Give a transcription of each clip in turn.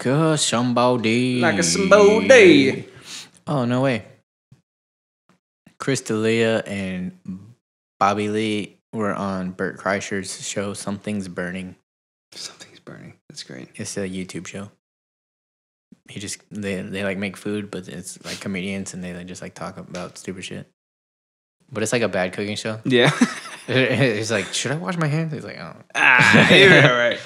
a somebody. Like a somebody. Oh, no way. Chris D'Elia and Bobby Lee were on Bert Kreischer's show, Something's Burning. Something's Burning. That's great. It's a YouTube show. They like make food, but it's like comedians and they like, just like talk about stupid shit. But it's like a bad cooking show. Yeah. It's like, should I wash my hands? He's like, oh. Yeah, right.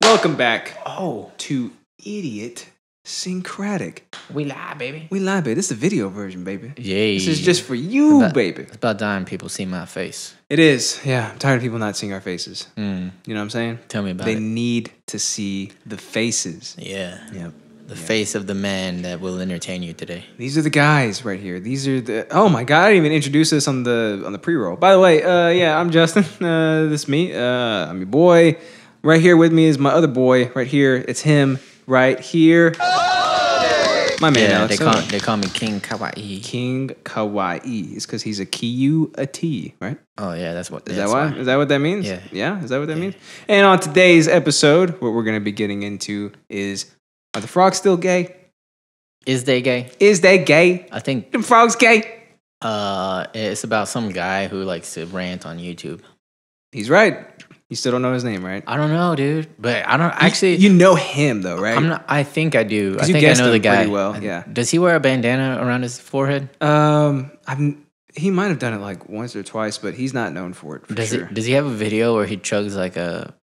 Welcome back Oh. to IDIOTSYNCRATIC. We lie, baby. We lie, baby. This is the video version, baby. Yay. This is just for you, baby. It's about time people see my face. It is. Yeah, I'm tired of people not seeing our faces. You know what I'm saying? Tell me about They it. need to see the faces. Yeah. Yep. The face of the man that will entertain you today. These are the guys right here. These are the. Oh my god! I didn't even introduce this on the pre-roll. By the way, yeah, I'm Justyn. This is me. I'm your boy. Right here with me is my other boy. Right here, it's him. Right here, my man. Yeah, Alex. they call me King Kawaii. King Kawaii. It's because he's a Kiyu a T, right? Oh yeah, that's what. Is that why? Is that what that means? Yeah. Yeah. Is that what that means? And on today's episode, what we're gonna be getting into is: are the frogs still gay? Is they gay? Is they gay? I think The frogs gay? it's about some guy who likes to rant on YouTube. He's right. You still don't know his name, right? I don't know, dude. But I don't actually. You know him though, right? I'm not. I think I do. I you think I guessed know the him guy pretty well, yeah. Does he wear a bandana around his forehead? He might have done it like once or twice, but he's not known for it. Does sure. Does he have a video where he chugs like a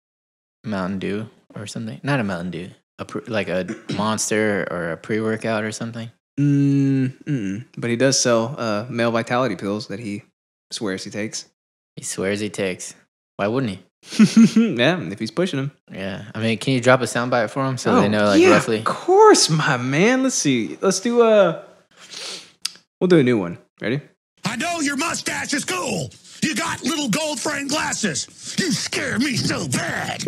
Mountain Dew or something? Not a Mountain Dew. Like a Monster or a pre-workout or something. But he does sell male vitality pills that he swears he takes. He swears he takes. Why wouldn't he? Yeah, if he's pushing them. Yeah. I mean, can you drop a soundbite for him so they know like yeah, roughly? Of course, my man. Let's see. Let's do we'll do a new one. Ready? I know your mustache is cool. You got little gold frame glasses. You scare me so bad.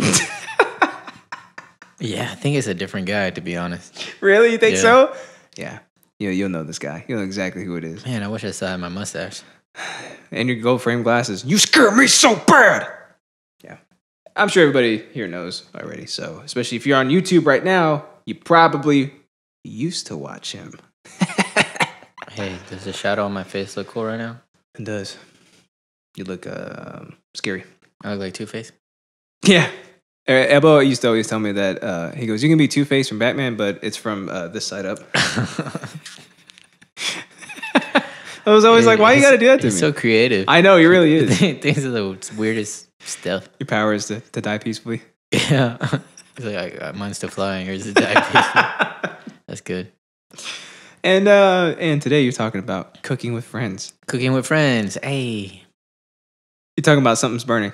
Yeah, I think it's a different guy, to be honest. Really? You think Yeah. so? Yeah. You'll know this guy. You'll know exactly who it is. Man, I wish I still had my mustache. And your gold frame glasses. You scare me so bad. Yeah. I'm sure everybody here knows already. So, especially if you're on YouTube right now, you probably used to watch him. Hey, does the shadow on my face look cool right now? It does. You look scary. I look like Two-Face? Yeah. Ebo used to always tell me that he goes, you can be Two-Face from Batman, but it's from this side up. I was always like, why you gotta do that to me? He's so creative. I know, he really is. Things are the weirdest stuff. Your power is to die peacefully. Yeah. He's like, mine's to fly, yours is to die peacefully. That's good. And today you're talking about cooking with friends. Cooking with friends. Hey. You're talking about Something's Burning.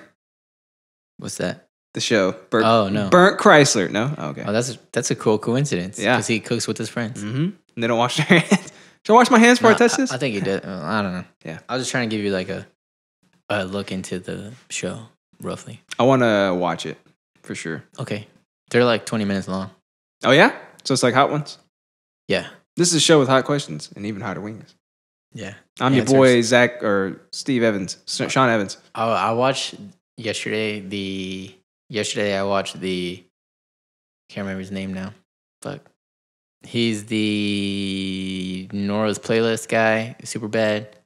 What's that? The show. Oh, no. Burnt Chrysler. No? Oh, okay. Oh, that's a cool coincidence. Yeah. Because he cooks with his friends. Mm-hmm. And they don't wash their hands. Should I wash my hands before I touch this? I think he did. I don't know. Yeah. I was just trying to give you like a look into the show, roughly. I want to watch it, for sure. Okay. They're like 20 minutes long. Oh, yeah? So it's like Hot Ones? Yeah. This is a show with hot questions and even hotter wings. Yeah. I'm your boy, Zach, or Steve Evans. Sean Evans. Oh, I watched yesterday I watched can't remember his name now. Fuck. He's the Nora's Playlist guy, super bad.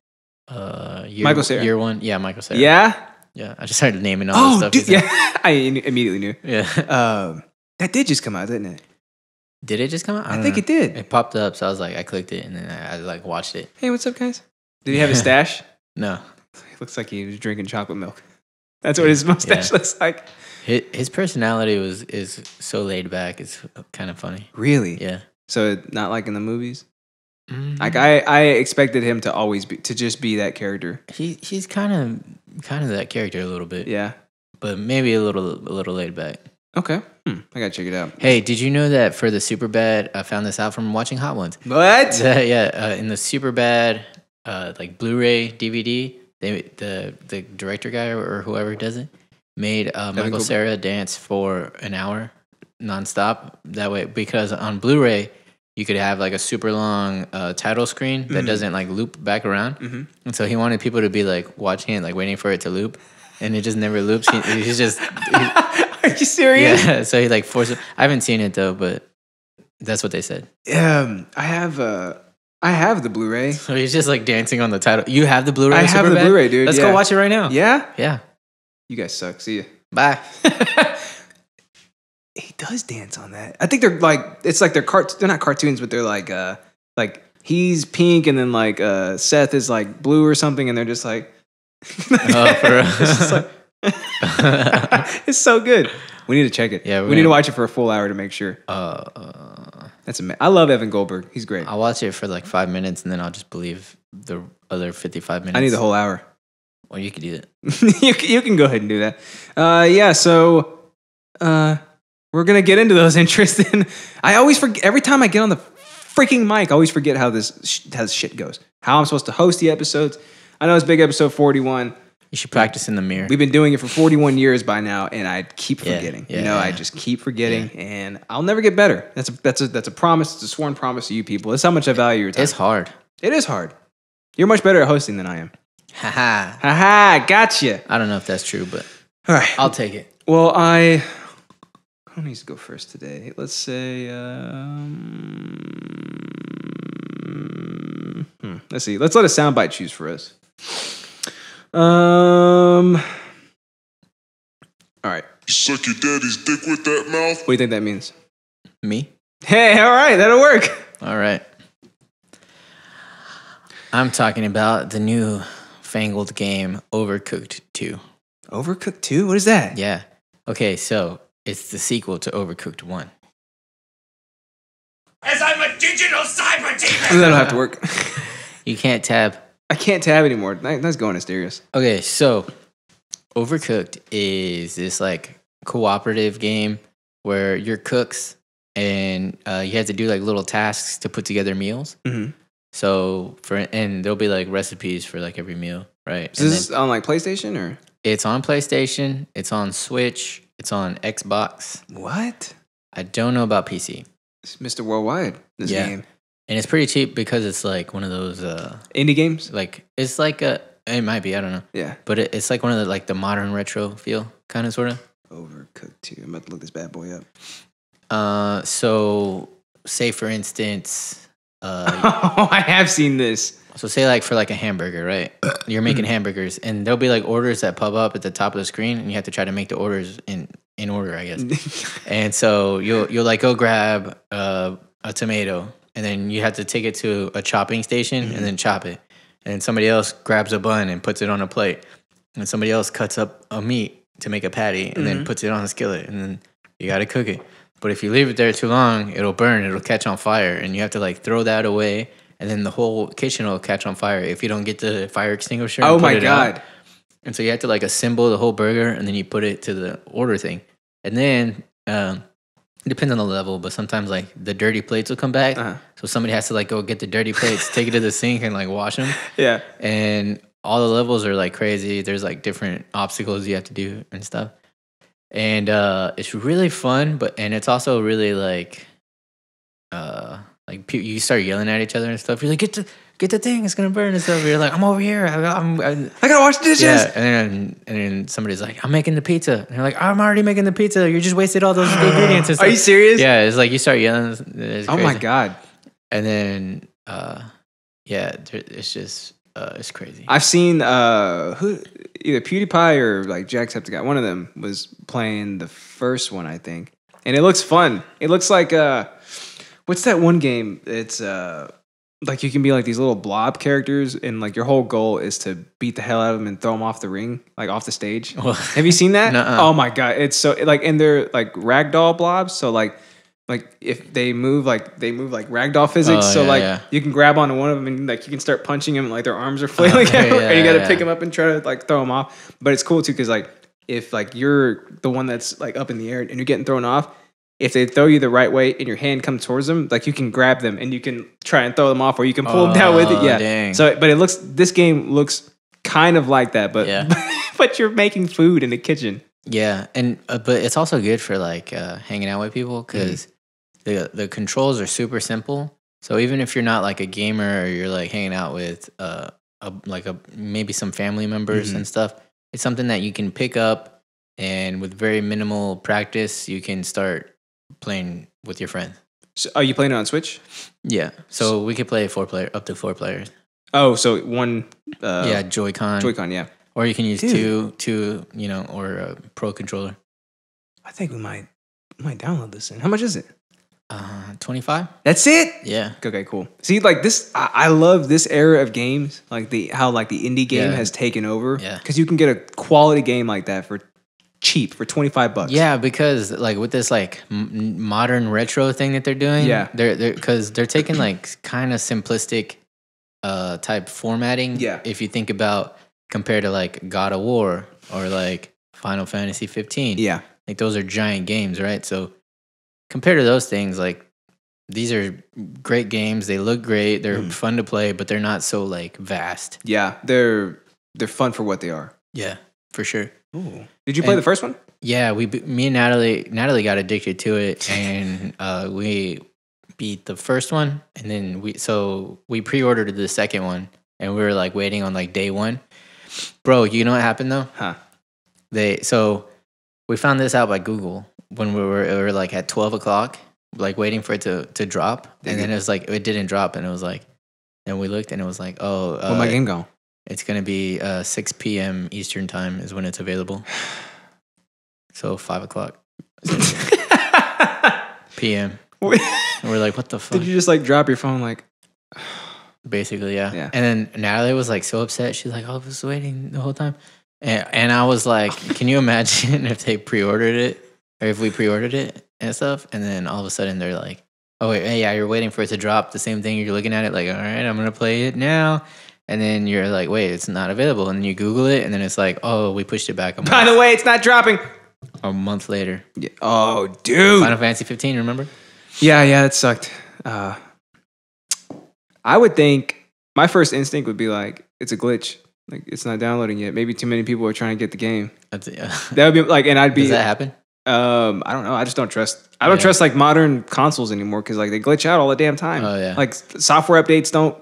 Michael Cera. Year one. Yeah, Michael Cera. Yeah? Yeah. I just started naming all the stuff. Dude, he's in. yeah. I immediately knew. Yeah. That did just come out, didn't it? Did it just come out? I think it did. It popped up, so I was like, I clicked it, and then I like watched it. Hey, what's up, guys? Did he have a stash? No. It looks like he was drinking chocolate milk. That's what his mustache looks like. His personality is so laid back. It's kind of funny. Really? Yeah. So not like in the movies? Mm-hmm. Like I expected him to always just be that character. He's kind of that character a little bit. Yeah. But maybe a little laid back. Okay. I gotta check it out. Hey, did you know that for the Superbad, I found this out from watching Hot Ones. What? Yeah, in the Superbad like Blu-ray DVD, the director guy or whoever does it made Michael Cera dance for an hour nonstop. That way, because on Blu-ray you could have like a super long title screen that doesn't like loop back around, and so he wanted people to be like watching it, like waiting for it to loop, and it just never loops. He's just. Are you serious? Yeah, so he like forced it. I haven't seen it though, but That's what they said. I have the Blu-ray. So he's just like dancing on the title. You have the Blu-ray? I have the Blu-ray, dude. Let's go watch it right now. Yeah? Yeah. You guys suck. See ya. Bye. He does dance on that. I think they're like, it's like they're not cartoons, but they're like he's pink and then like Seth is like blue or something, and they're just like, oh, for real? It's just like, it's so good. We need to check it. Yeah, we need to watch it for a full hour to make sure. That's amazing. I love Evan Goldberg. He's great. I'll watch it for like 5 minutes and then I'll just believe the other 55 minutes. I need the whole hour. Well, you could do that. you can go ahead and do that. Yeah. So we're gonna get into those interests. And I always forget every time I get on the freaking mic. I always forget how this shit goes. How I'm supposed to host the episodes. I know it's big episode 41. You should practice in the mirror. We've been doing it for 41 years by now, and I keep forgetting. Yeah. I just keep forgetting, and I'll never get better. That's a promise. It's a sworn promise to you people. That's how much I value your time. It's hard. It is hard. You're much better at hosting than I am. Haha. Haha, gotcha. I don't know if that's true, but All right. I'll take it. Well, who needs to go first today? Let's say, let's see. Let's let a soundbite choose for us. All right. Suck your daddy's dick with that mouth. What do you think that means? Me? Hey, all right, that'll work. All right. I'm talking about the new fangled game Overcooked 2. Overcooked 2? What is that? Yeah. Okay, so it's the sequel to Overcooked 1. As I'm a digital cyber demon. That'll have to work. You can't tab. I can't tab anymore. That's going Asterios. Okay, so Overcooked is this like cooperative game where you're cooks and you have to do like little tasks to put together meals. Mm-hmm. So and there'll be like recipes for like every meal, right? Is this on like PlayStation or? It's on PlayStation. It's on Switch. It's on Xbox. What? I don't know about PC. It's Mr. Worldwide. This game. And it's pretty cheap because it's like one of those indie games. Like it's like it might be, I don't know. Yeah. But it's like one of the like the modern retro feel kind of sort of. Overcooked 2. I'm about to look this bad boy up. So say for instance, I have seen this. So say like for like a hamburger, right? You're making hamburgers and there'll be like orders that pop up at the top of the screen and you have to try to make the orders in order, I guess. And so you'll like go grab a tomato and then you have to take it to a chopping station and then chop it. And then somebody else grabs a bun and puts it on a plate. And somebody else cuts up a meat to make a patty and then puts it on a skillet. And then you got to cook it. But if you leave it there too long, it'll burn. It'll catch on fire. And you have to like throw that away. And then the whole kitchen will catch on fire if you don't get the fire extinguisher. Oh my God. And so you have to like assemble the whole burger and then you put it to the order thing. And then it depends on the level, but sometimes like the dirty plates will come back. So somebody has to like go get the dirty plates, take it to the sink and like wash them. Yeah. And all the levels are like crazy. There's like different obstacles you have to do and stuff. And it's really fun, and it's also really like you start yelling at each other and stuff. You're like, get the thing, it's gonna burn and stuff. You're like, I'm over here. I gotta wash the dishes. Yeah, and then somebody's like, I'm making the pizza. And you're like, I'm already making the pizza. You just wasted all those ingredients and stuff. Are you serious? Yeah, it's like you start yelling. It's oh crazy. my God. And then it's just it's crazy. I've seen either PewDiePie or like Jacksepticeye. One of them was playing the first one, I think, and it looks fun. It looks like what's that one game? It's like you can be like these little blob characters, and like your whole goal is to beat the hell out of them and throw them off the ring, like off the stage. Have you seen that? Nuh-uh. Oh my God, it's so like, and they're like ragdoll blobs. So like if they move like ragdoll physics. You can grab onto one of them and like you can start punching them, and like their arms are flailing everywhere, and you got to pick them up and try to like throw them off. But it's cool too because like if like you're the one that's like up in the air and you're getting thrown off, if they throw you the right way and your hand comes towards them, like you can grab them and you can try and throw them off, or you can pull them down with it. Yeah. Dang. So, but this game looks kind of like that, but but you're making food in the kitchen. Yeah, and but it's also good for like hanging out with people because the controls are super simple. So even if you're not like a gamer or you're like hanging out with maybe some family members and stuff, it's something that you can pick up, and with very minimal practice, you can start playing with your friends. So are you playing it on Switch? Yeah. So we could play up to 4 players. Oh, so one. Yeah, Joy-Con. Joy-Con, yeah. Or you can use two, or a Pro controller. I think we might download this thing. How much is it? 25. That's it? Yeah. Okay, cool. See, like this, I love this era of games, like how the indie game has taken over. Yeah. Because you can get a quality game like that for cheap, for $25. Yeah, because like with this like modern retro thing that they're doing, they're taking like kind of simplistic type formatting. Yeah. If you think about compared to like God of War or like Final Fantasy 15. Yeah. Like those are giant games, right? So compared to those things, like these are great games. They look great. They're fun to play, but they're not so like vast. Yeah, they're fun for what they are. Yeah, for sure. Ooh. Did you play the first one? Yeah, me and Natalie got addicted to it, and we beat the first one, and then we pre-ordered the second one, and we were like waiting on like day one. Bro, you know what happened though? Huh? We found this out by Google when we were like at 12 o'clock, like waiting for it to drop, and then it was like it didn't drop, and it was like, and we looked, and it was like, where my game go? It's gonna be 6 p.m. Eastern time is when it's available. So 5 o'clock p.m. And we're like, what the fuck? Did you just like drop your phone like? Basically, yeah. And then Natalie was like so upset. She's like, I was waiting the whole time. And I was like, can you imagine if they pre-ordered it or if we pre-ordered it and stuff? And then all of a sudden they're like, oh, wait, hey, yeah, you're waiting for it to drop. The same thing. You're looking at it like, all right, I'm going to play it now. And then you're like, wait, it's not available. And then you Google it. And then it's like, oh, we pushed it back a month. By the way, it's not dropping. A month later. Yeah. Oh, dude. Final Fantasy 15, remember? Yeah, it sucked. I would think my first instinct would be like, it's a glitch. Like, it's not downloading yet. Maybe too many people are trying to get the game. That would be like, and I'd be. Does that happen? I don't know. I just don't trust. I don't trust like modern consoles anymore because like they glitch out all the damn time. Oh yeah. Like software updates don't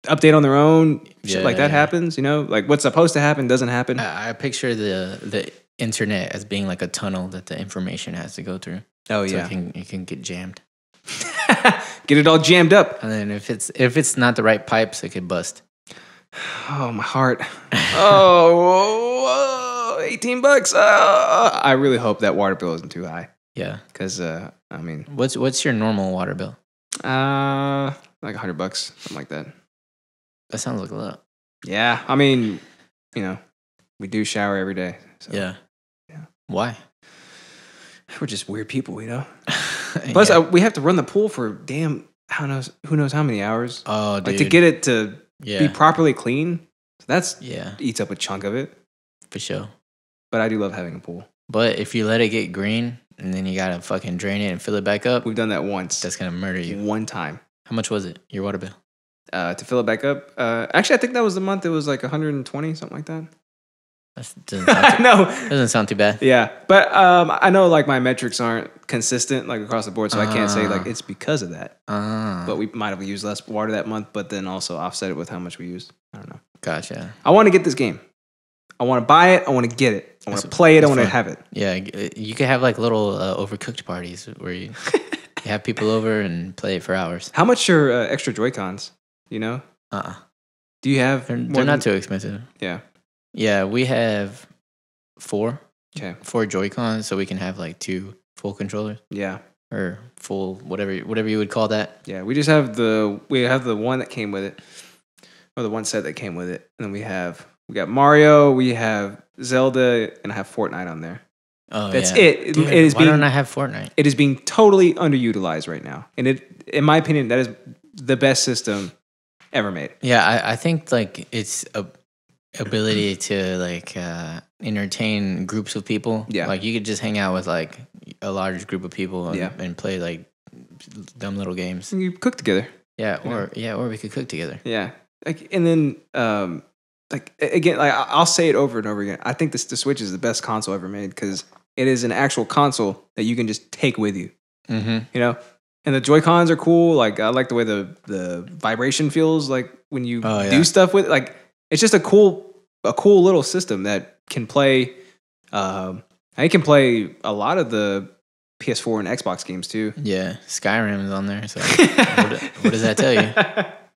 update on their own. Shit like that happens. You know, like what's supposed to happen doesn't happen. I picture the internet as being like a tunnel that the information has to go through. Oh so yeah. It can get jammed. Get it all jammed up. And then if it's not the right pipes, it could bust. Oh, my heart. Oh, $18. I really hope that water bill isn't too high. Yeah. Because, I mean. What's your normal water bill? Like $100, something like that. That sounds like a lot. Yeah. I mean, you know, we do shower every day. So. Yeah. Yeah. Why? We're just weird people, you know? Plus, we have to run the pool for who knows how many hours. Oh, dude. Like to get it to be properly clean. So that's eats up a chunk of it. For sure. But I do love having a pool. But if you let it get green and then you gotta fucking drain it and fill it back up. We've done that once. That's gonna murder you. One time. How much was it? Your water bill? To fill it back up. Actually, I think that was the month. It was like 120, something like that. Doesn't sound too bad. Yeah, but I know like my metrics aren't consistent like across the board, so I can't say like it's because of that. But we might have used less water that month, but then also offset it with how much we used. I don't know. Gotcha. I want to get this game. I want to buy it. I want to get it. I want to play it. I want to have it. Yeah, you could have like little overcooked parties where you have people over and play it for hours. How much are extra Joy-Cons? You know? Do you have? They're not too expensive. Yeah. Yeah, we have 4. Okay. 4 Joy-Cons, so we can have like 2 full controllers. Yeah. Or full whatever you would call that. Yeah, we just have the one that came with it, or the one set that came with it, and then we got Mario, we have Zelda, and I have Fortnite on there. Oh, that's it. Dude, why don't I have Fortnite? It is being totally underutilized right now, and in my opinion, that is the best system ever made. Yeah, I think like it's a ability to like entertain groups of people. Yeah, like you could just hang out with like a large group of people and play like dumb little games. You cook together. Yeah, or we could cook together. Yeah, like and then like again, like I'll say it over and over again. I think the Switch is the best console ever made because it is an actual console that you can just take with you. Mm-hmm. You know, and the Joy-Cons are cool. Like I like the way the vibration feels like when you do stuff with it. Like it's just a cool little system that can play. I can play a lot of the PS4 and Xbox games too. Yeah, Skyrim is on there. So what does that tell you?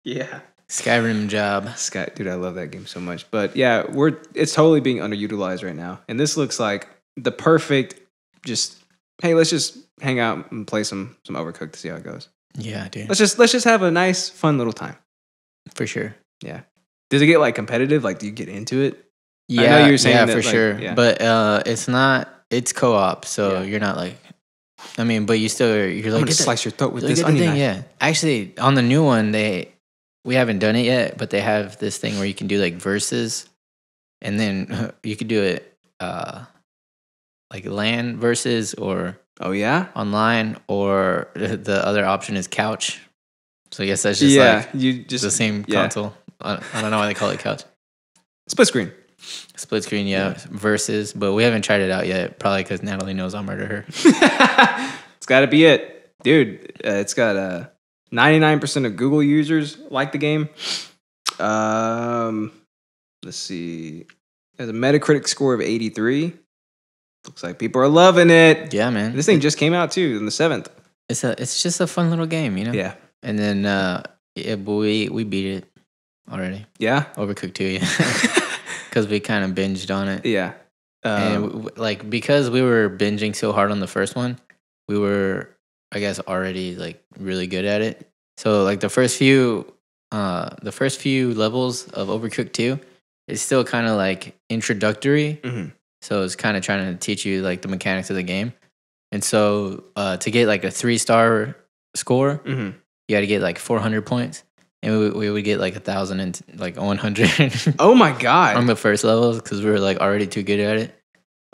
Yeah. Skyrim job. Dude, I love that game so much. But yeah, it's totally being underutilized right now. And this looks like the perfect hey, let's just hang out and play some Overcooked to see how it goes. Yeah, dude. Let's just have a nice, fun little time. For sure. Yeah. Does it get like competitive? Like, do you get into it? Yeah, I know you were saying that, for like, sure. yeah. But it's not. It's co-op, so you're not like. I mean, but you're like. I'm gonna slice your throat with this get the onion thing, knife. yeah. Actually, on the new one, we haven't done it yet, but they have this thing where you can do like versus, and then you could do it like LAN versus or Oh yeah, online, or the other option is couch. So I guess that's just like you just the same console. I don't know why they call it couch. split screen. Split screen, versus, but we haven't tried it out yet. Probably because Natalie knows I'll murder her. It's got to be it, dude. It's got 99% of Google users like the game. Let's see. There's a Metacritic score of 83. Looks like people are loving it. Yeah, man. This thing just came out too on the 7th. It's just a fun little game, you know. Yeah. And then but we beat it already. Yeah. Overcooked 2, yeah. Because we kind of binged on it. Yeah. And like because we were binging so hard on the first one, we were, I guess, already like really good at it. So like the first few levels of Overcooked 2, it's still kind of like introductory. Mm-hmm. So it's kind of trying to teach you like the mechanics of the game. And so to get like a 3-star score, Mm-hmm. you got to get like 400 points. And we would get like 1,000 and like 100. Oh my God. On the first levels because we were like already too good at it.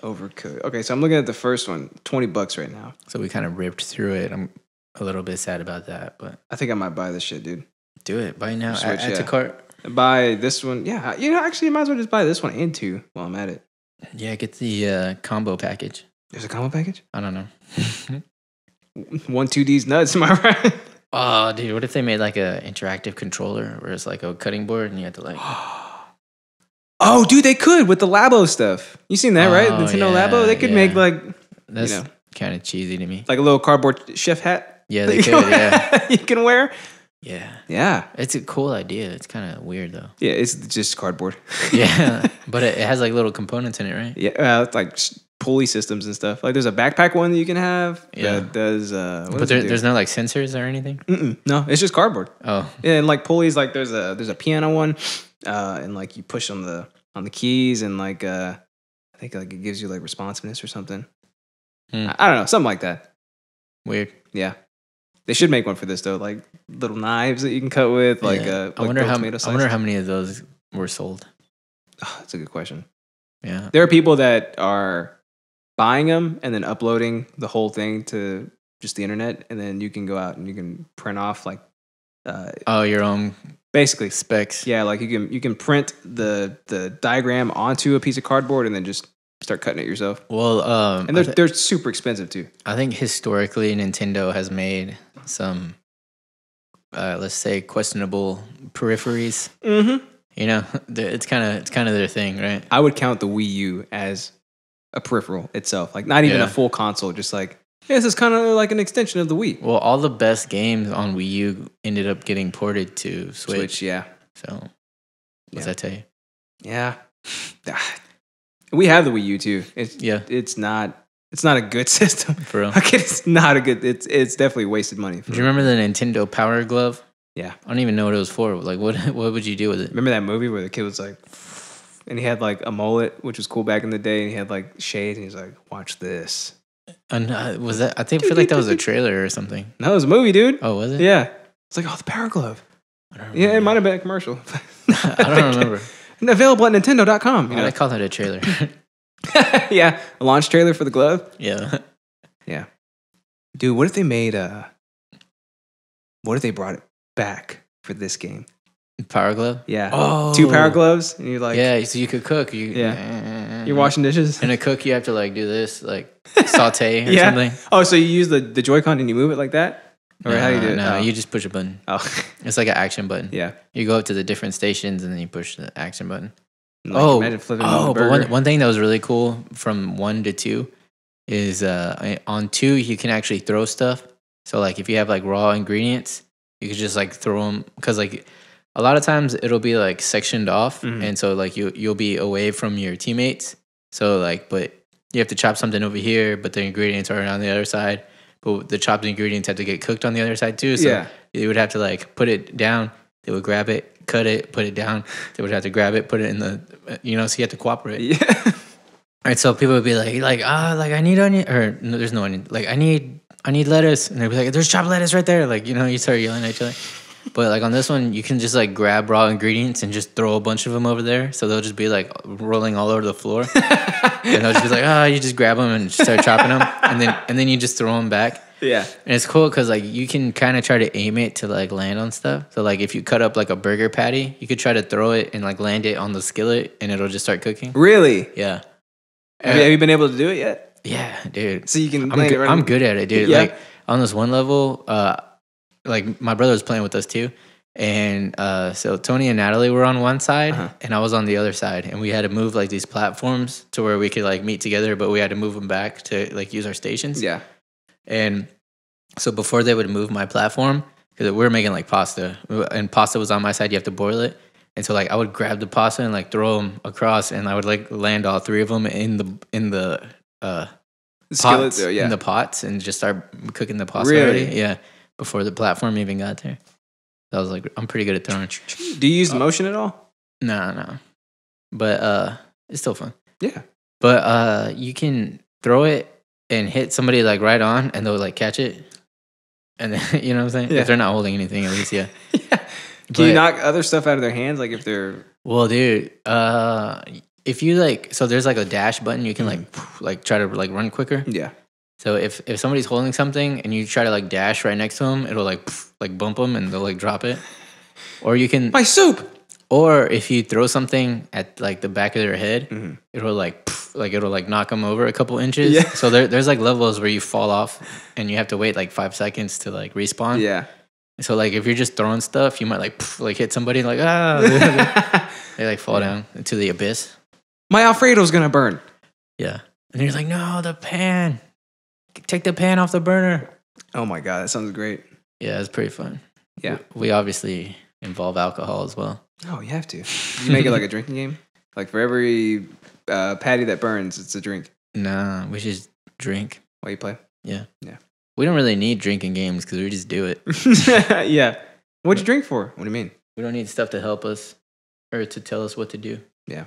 Overcooked. Okay, so I'm looking at the first one, $20 right now. So we kind of ripped through it. I'm a little bit sad about that, but I think I might buy this shit, dude. do it. Buy now. Switch, Add to cart. Buy this one. Yeah, actually, I might as well just buy this one and 2 while I'm at it. Yeah, get the combo package. There's a combo package? I don't know. 1-2D's nuts, am I right? Oh, dude, what if they made like a interactive controller where it's like a cutting board and you have to like... Oh, dude, they could with the Labo stuff. You seen that, right? Nintendo Labo? They could make like... That's kind of cheesy to me. Like a little cardboard chef hat? Yeah, they could, yeah. You can wear? Yeah. Yeah. It's a cool idea. It's kind of weird, though. Yeah, it's just cardboard. Yeah, but it has like little components in it, right? Yeah, it's like pulley systems and stuff. Like there's a backpack one that you can have. Yeah. That does... but there's no like sensors or anything? No, it's just cardboard. Oh. Yeah, and like pulleys, like there's a piano one, and like you push on the keys, and like I think like it gives you like responsiveness or something. I don't know, something like that. Weird. Yeah, they should make one for this though, like little knives that you can cut with. Like I wonder how many of those were sold. Oh, that's a good question. Yeah, there are people that are buying them and then uploading the whole thing to just the internet, and then you can go out and you can print off like your own basically specs. Yeah, like you can print the diagram onto a piece of cardboard and then just start cutting it yourself. Well, and they're super expensive too. I think historically Nintendo has made some, let's say, questionable peripheries. Mm-hmm. You know, it's kind of their thing, right? I would count the Wii U as a peripheral itself, like not even a full console, just like. Yeah, this is kind of like an extension of the Wii. Well, all the best games on Wii U ended up getting ported to Switch. Yeah. So, what's that tell you? Yeah. We have the Wii U too. It's not a good system. For real. Like, it's not a good. It's definitely wasted money. Do you remember the Nintendo Power Glove? Yeah. I don't even know what it was for. Like, what would you do with it? Remember that movie where the kid was like, and he had like a mullet, which was cool back in the day, and he had like shades, and he's like, "Watch this." And was that? I feel like that was a trailer or something. No, it was a movie, dude. Oh, was it? Yeah. It's like, the Power Glove. Yeah, it might have been a commercial. I don't remember. And available at Nintendo.com. I call that a trailer. Yeah, a launch trailer for the glove. Yeah. Yeah. Dude, what if they made what if they brought it back for this game? Power Glove? Yeah. Oh. 2 Power Gloves, and you're like, yeah, so you could cook. You're washing dishes. In a cook, you have to like do this, like saute or something. Oh, so you use the Joy-Con and you move it like that? Or how do you do it? No, you just push a button. Oh. It's like an action button. Yeah. You go up to the different stations and then you push the action button. Like, imagine flipping but one thing that was really cool from 1 to 2 is on 2 you can actually throw stuff. So like if you have like raw ingredients, you could just like throw them, because like a lot of times it'll be like sectioned off, and so like you'll be away from your teammates. So like, but you have to chop something over here, but the ingredients are on the other side. But the chopped ingredients have to get cooked on the other side too. So you would have to like put it down. They would grab it, cut it, put it down. They would have to grab it, put it in the, so you have to cooperate. Yeah. All right. So people would be like I need onion, or no, there's no onion. Like I need lettuce, and they'd be like, there's chopped lettuce right there. Like you start yelling at each other. But like on this one, you can just like grab raw ingredients and just throw a bunch of them over there. So they'll just be like rolling all over the floor, and they'll just be like, you just grab them and start chopping them, and then you just throw them back. Yeah, and it's cool because like you can kind of try to aim it to like land on stuff. So like if you cut up like a burger patty, you could try to throw it and like land it on the skillet, and it'll just start cooking. Really? Yeah. Have you been able to do it yet? Yeah, dude. So you can. I'm good at it, dude. Yeah. Like on this one level, like my brother was playing with us too, and so Tony and Natalie were on one side, and I was on the other side, and we had to move like these platforms to where we could like meet together, but we had to move them back to like use our stations. Yeah. And so before they would move my platform, because we were making like pasta, and pasta was on my side, you have to boil it. And so like I would grab the pasta and like throw them across, and I would like land all 3 of them in the pots, in the pots, and just start cooking the pasta already. Yeah, before the platform even got there. I was like, I'm pretty good at throwing. Do you use motion at all? No. But it's still fun. Yeah. But you can throw it and hit somebody like right on, and they'll like catch it. And then, you know what I'm saying? Yeah. If they're not holding anything, at least, yeah. Yeah. Can you knock other stuff out of their hands? Like if they're... Well, dude, if you like... So there's like a dash button. You can like try to like run quicker. Yeah. So if somebody's holding something and you try to like dash right next to them, it'll like bump them and they'll like drop it. Or you can... My soup! Or if you throw something at like the back of their head, it'll like knock them over a couple inches. Yeah. So there's like levels where you fall off and you have to wait like 5 seconds to like respawn. Yeah. So like if you're just throwing stuff, you might like hit somebody like they like fall down into the abyss. My Alfredo's gonna burn. Yeah. And you're like, no, the pan. Take the pan off the burner. Oh my god, that sounds great. Yeah, it's pretty fun. Yeah. We obviously involve alcohol as well. Oh, you have to. You make it like a drinking game? Like for every patty that burns, it's a drink. Nah, we just drink. While you play? Yeah. Yeah. We don't really need drinking games because we just do it. Yeah. What'd you drink for? What do you mean? We don't need stuff to help us or to tell us what to do. Yeah.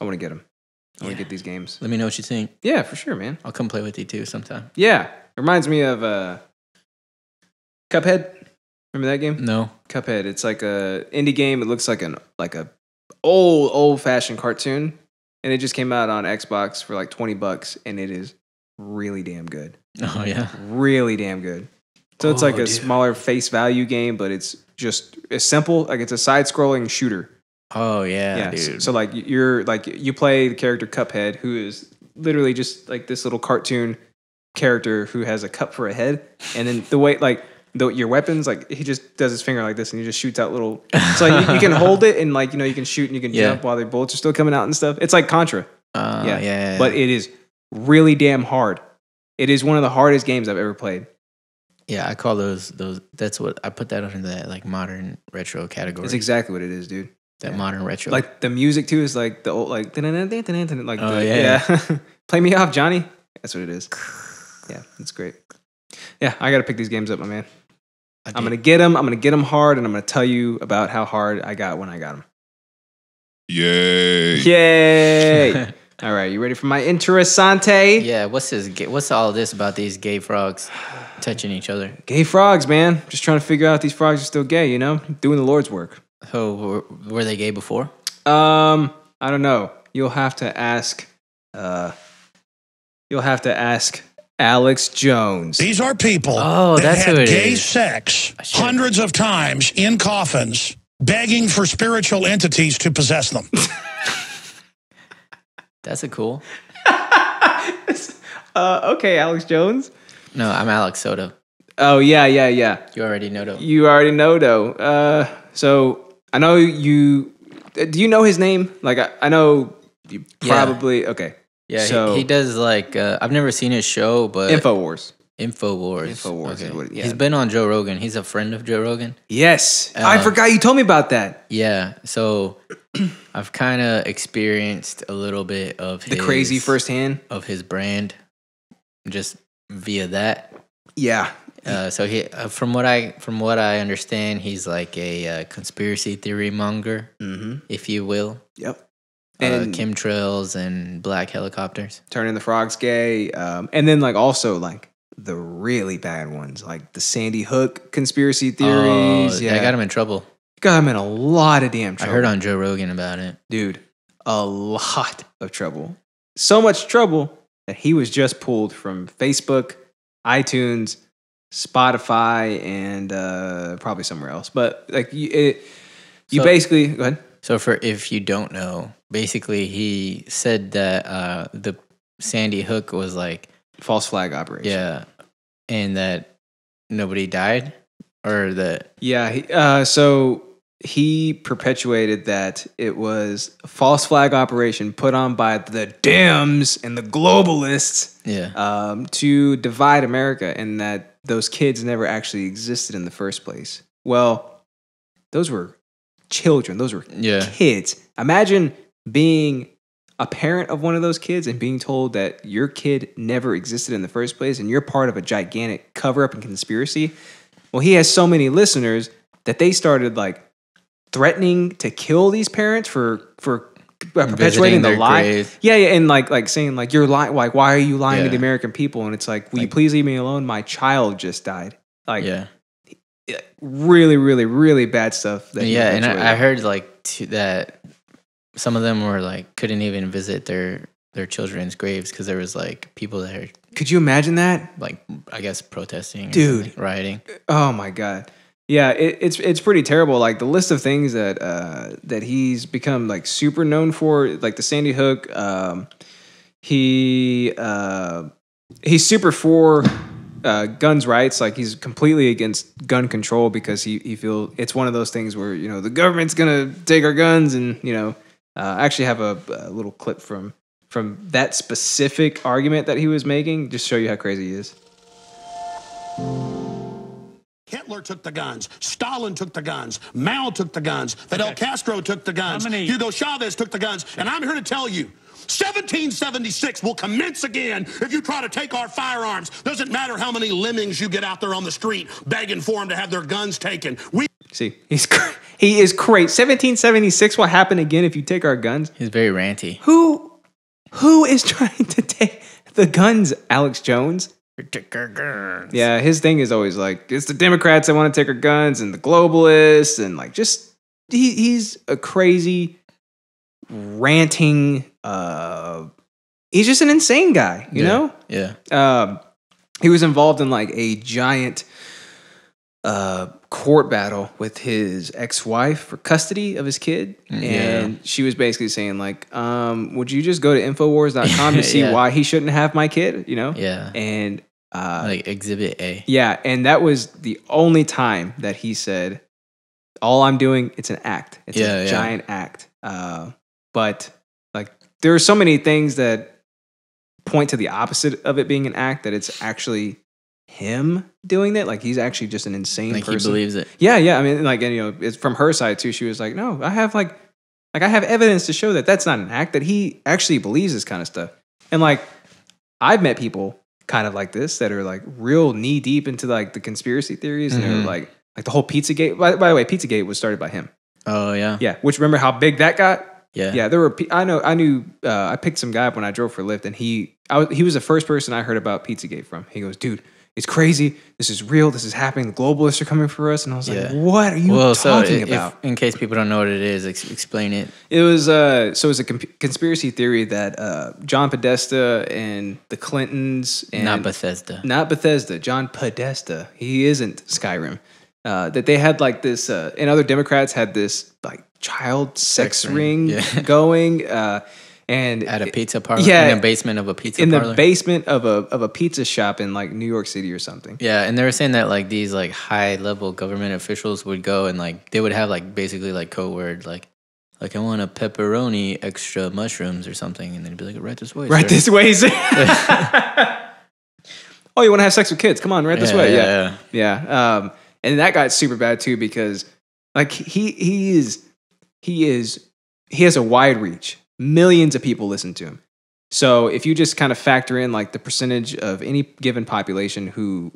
I want to get them. I want to get these games. Let me know what you think. Yeah, for sure, man. I'll come play with you too sometime. Yeah. It reminds me of Cuphead. Remember that game? No. Cuphead. It's like a indie game. It looks like a old fashioned cartoon, and it just came out on Xbox for like $20, and it is really damn good. Oh yeah, really damn good. So it's like a smaller face value game, but it's just it's simple. Like it's a side scrolling shooter. Oh yeah, dude. So like you play the character Cuphead, who is literally just like this little cartoon character who has a cup for a head, and then the way your weapons, like he just does his finger like this and he just shoots out little. So like you can hold it and like you can shoot and you can jump while the bullets are still coming out and stuff. It's like Contra. Yeah. But it is really damn hard. It is one of the hardest games I've ever played. Yeah, I call those. That's what I put that under that like modern retro category. It's exactly what it is, dude. That modern retro. Like the music too is like the old like like yeah. Play me off, Johnny. That's what it is. Yeah, it's great. Yeah, I got to pick these games up, my man. I'm gonna get them. I'm gonna get them hard, and I'm gonna tell you about how hard I got when I got them. Yay! Yay! All right, you ready for my interessante? Yeah. What's all this about these gay frogs touching each other? Gay frogs, man. Just trying to figure out if these frogs are still gay. Doing the Lord's work. So were they gay before? I don't know. You'll have to ask. Alex Jones. These are people that that who had it gay is. sex hundreds of times in coffins, begging for spiritual entities to possess them. That's a cool. Okay, Alex Jones. No, I'm Alex Soto. Oh, yeah. You already know though. You already know, though. So I know you... Do you know his name? Like, I know you probably... Okay. Yeah, So he does like I've never seen his show, but InfoWars. Infowars. InfoWars is what. Yeah. He's been on Joe Rogan. He's a friend of Joe Rogan. Yes, I forgot you told me about that. Yeah, so I've kind of experienced a little bit of The crazy firsthand of his brand, just via that. Yeah. So he, from what I understand, he's like a conspiracy theory monger, if you will. Yep. And chemtrails and black helicopters, turning the frogs gay, and then like also like the really bad ones, like the Sandy Hook conspiracy theories. Yeah, I got him in trouble. Got him in a lot of damn trouble. I heard on Joe Rogan about it, dude. A lot of trouble. So much trouble that he was just pulled from Facebook, iTunes, Spotify, and probably somewhere else. But like you basically go ahead. So if you don't know, basically he said that the Sandy Hook was like false flag operation. Yeah, and that nobody died, or that so he perpetuated that it was a false flag operation put on by the Dems and the globalists, to divide America, and that those kids never actually existed in the first place. Well, those were children. Those were kids. Imagine being a parent of one of those kids and being told that your kid never existed in the first place and you're part of a gigantic cover-up and conspiracy. Well, he has so many listeners that they started like threatening to kill these parents for perpetuating the lie. Yeah, and like saying like you're lying. Like, why are you lying to the American people? And it's like, will you please leave me alone? My child just died. Like, really, really, really bad stuff. And I heard like that some of them were like couldn't even visit their children's graves because there was like people there. Could you imagine that? Like, I guess protesting, dude, rioting. Oh my god. Yeah, it's pretty terrible. Like the list of things that that he's become like super known for, like the Sandy Hook. He's super for guns rights. Like he's completely against gun control because he feels it's one of those things where the government's gonna take our guns, and I actually have a little clip from that specific argument that he was making, just to show you how crazy he is. Hitler took the guns. Stalin took the guns. Mao took the guns. Fidel Castro took the guns. Hugo Chavez took the guns. And I'm here to tell you, 1776 will commence again if you try to take our firearms. Doesn't matter how many lemmings you get out there on the street begging for them to have their guns taken. See, he is great. 1776 will happen again if you take our guns. He's very ranty. Who is trying to take the guns, Alex Jones? Take our guns. Yeah, his thing is always like, it's the Democrats that want to take our guns and the globalists, and like just he's a crazy ranting he's just an insane guy, you know? Yeah. He was involved in like a giant court battle with his ex-wife for custody of his kid, and she was basically saying like, would you just go to infowars.com to see why he shouldn't have my kid, and like Exhibit A. And that was the only time that he said, all I'm doing, it's an act, it's a giant act, but like there are so many things that point to the opposite of it being an act, that it's actually him doing that. Like he's actually just an insane person. He believes it. Yeah. I mean, like, and it's from her side too. She was like, no, I have I have evidence to show that that's not an act, that he actually believes this kind of stuff. And like, I've met people kind of like this that are like real knee deep into like the conspiracy theories, and they're like the whole Pizzagate. By the way, Pizzagate was started by him. Oh yeah. Yeah. Which, remember how big that got? Yeah. There were. I knew. I picked some guy up when I drove for Lyft, and he was the first person I heard about Pizzagate from. He goes, dude, it's crazy. This is real. This is happening. The globalists are coming for us. And I was like, what are you talking about? In case people don't know what it is, explain it. It was a conspiracy theory that John Podesta and the Clintons and not Bethesda. John Podesta. He isn't Skyrim. That they had like this, and other Democrats had this like child sex ring going. And at a pizza parlor, in the basement of a pizza parlor, the basement of a pizza shop in like New York City or something. Yeah, and they were saying that like these like high level government officials would go and like they would have like basically like code word like like I want a pepperoni extra mushrooms or something, and they'd be like, right this way, right sir. this way, sir. Oh, you want to have sex with kids? Come on, right this way. Yeah. And that got super bad too because like he has a wide reach. Millions of people listen to him. So if you just kind of factor in like the percentage of any given population who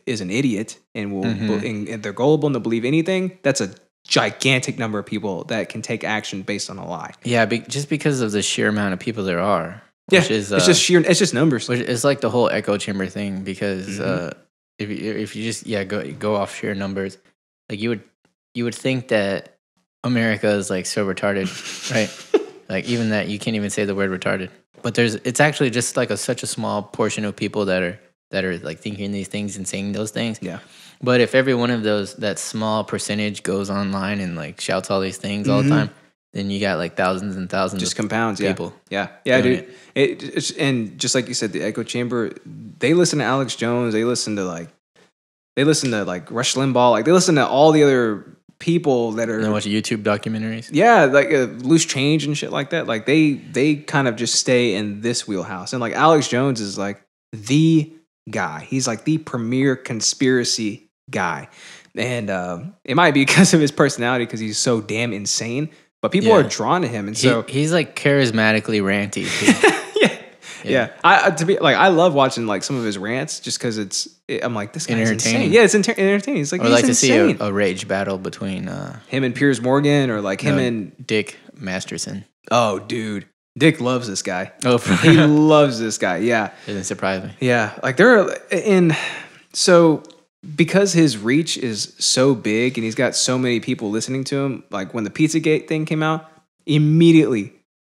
is an idiot and will and they're gullible and they'll believe anything, that's a gigantic number of people that can take action based on a lie. Yeah, just because of the sheer amount of people there are. Yeah, it's just numbers. Which it's like the whole echo chamber thing because if you just go off sheer numbers, like you would think that America is like so retarded, right? Like even that you can't even say the word retarded. But it's actually just like such a small portion of people that are like thinking these things and saying those things. Yeah. But if every one of that small percentage goes online and like shouts all these things all the time, then you got like thousands and thousands just of compounds, people. Yeah, dude. It's and just like you said, the echo chamber, they listen to Alex Jones, they listen to like Rush Limbaugh, like they listen to all the other people that are. And watch YouTube documentaries. Yeah, like Loose Change and shit like that. Like they kind of just stay in this wheelhouse, and like Alex Jones is like the guy. He's like the premier conspiracy guy, and it might be because of his personality because he's so damn insane. But people are drawn to him, and so he's like charismatically ranty. Yeah. I love watching like some of his rants just because I'm like, this guy's insane. Yeah, it's entertaining. It's like, I would like to see a rage battle between him and Piers Morgan or like him and Dick Masterson. Oh, dude. Dick loves this guy. Oh, he loves this guy. Yeah. Doesn't surprise me. Yeah. Like because his reach is so big and he's got so many people listening to him, like when the Pizzagate thing came out, immediately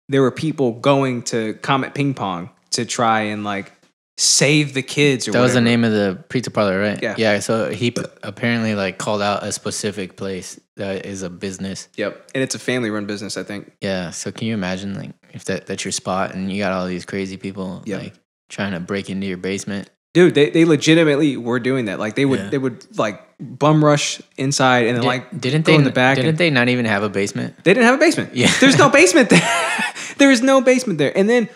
there were people going to Comet Ping Pong to try and like save the kids or whatever. That was the name of the pizza parlor, right? Yeah. Yeah. So he apparently like called out a specific place that is a business. Yep. And it's a family run business, I think. Yeah. So can you imagine like if that's your spot and you got all these crazy people like trying to break into your basement? Dude, they legitimately were doing that. Like they would like bum rush inside and then didn't go they in the back. Didn't they not even have a basement? They didn't have a basement. Yeah. There's no basement there. There is no basement there. And then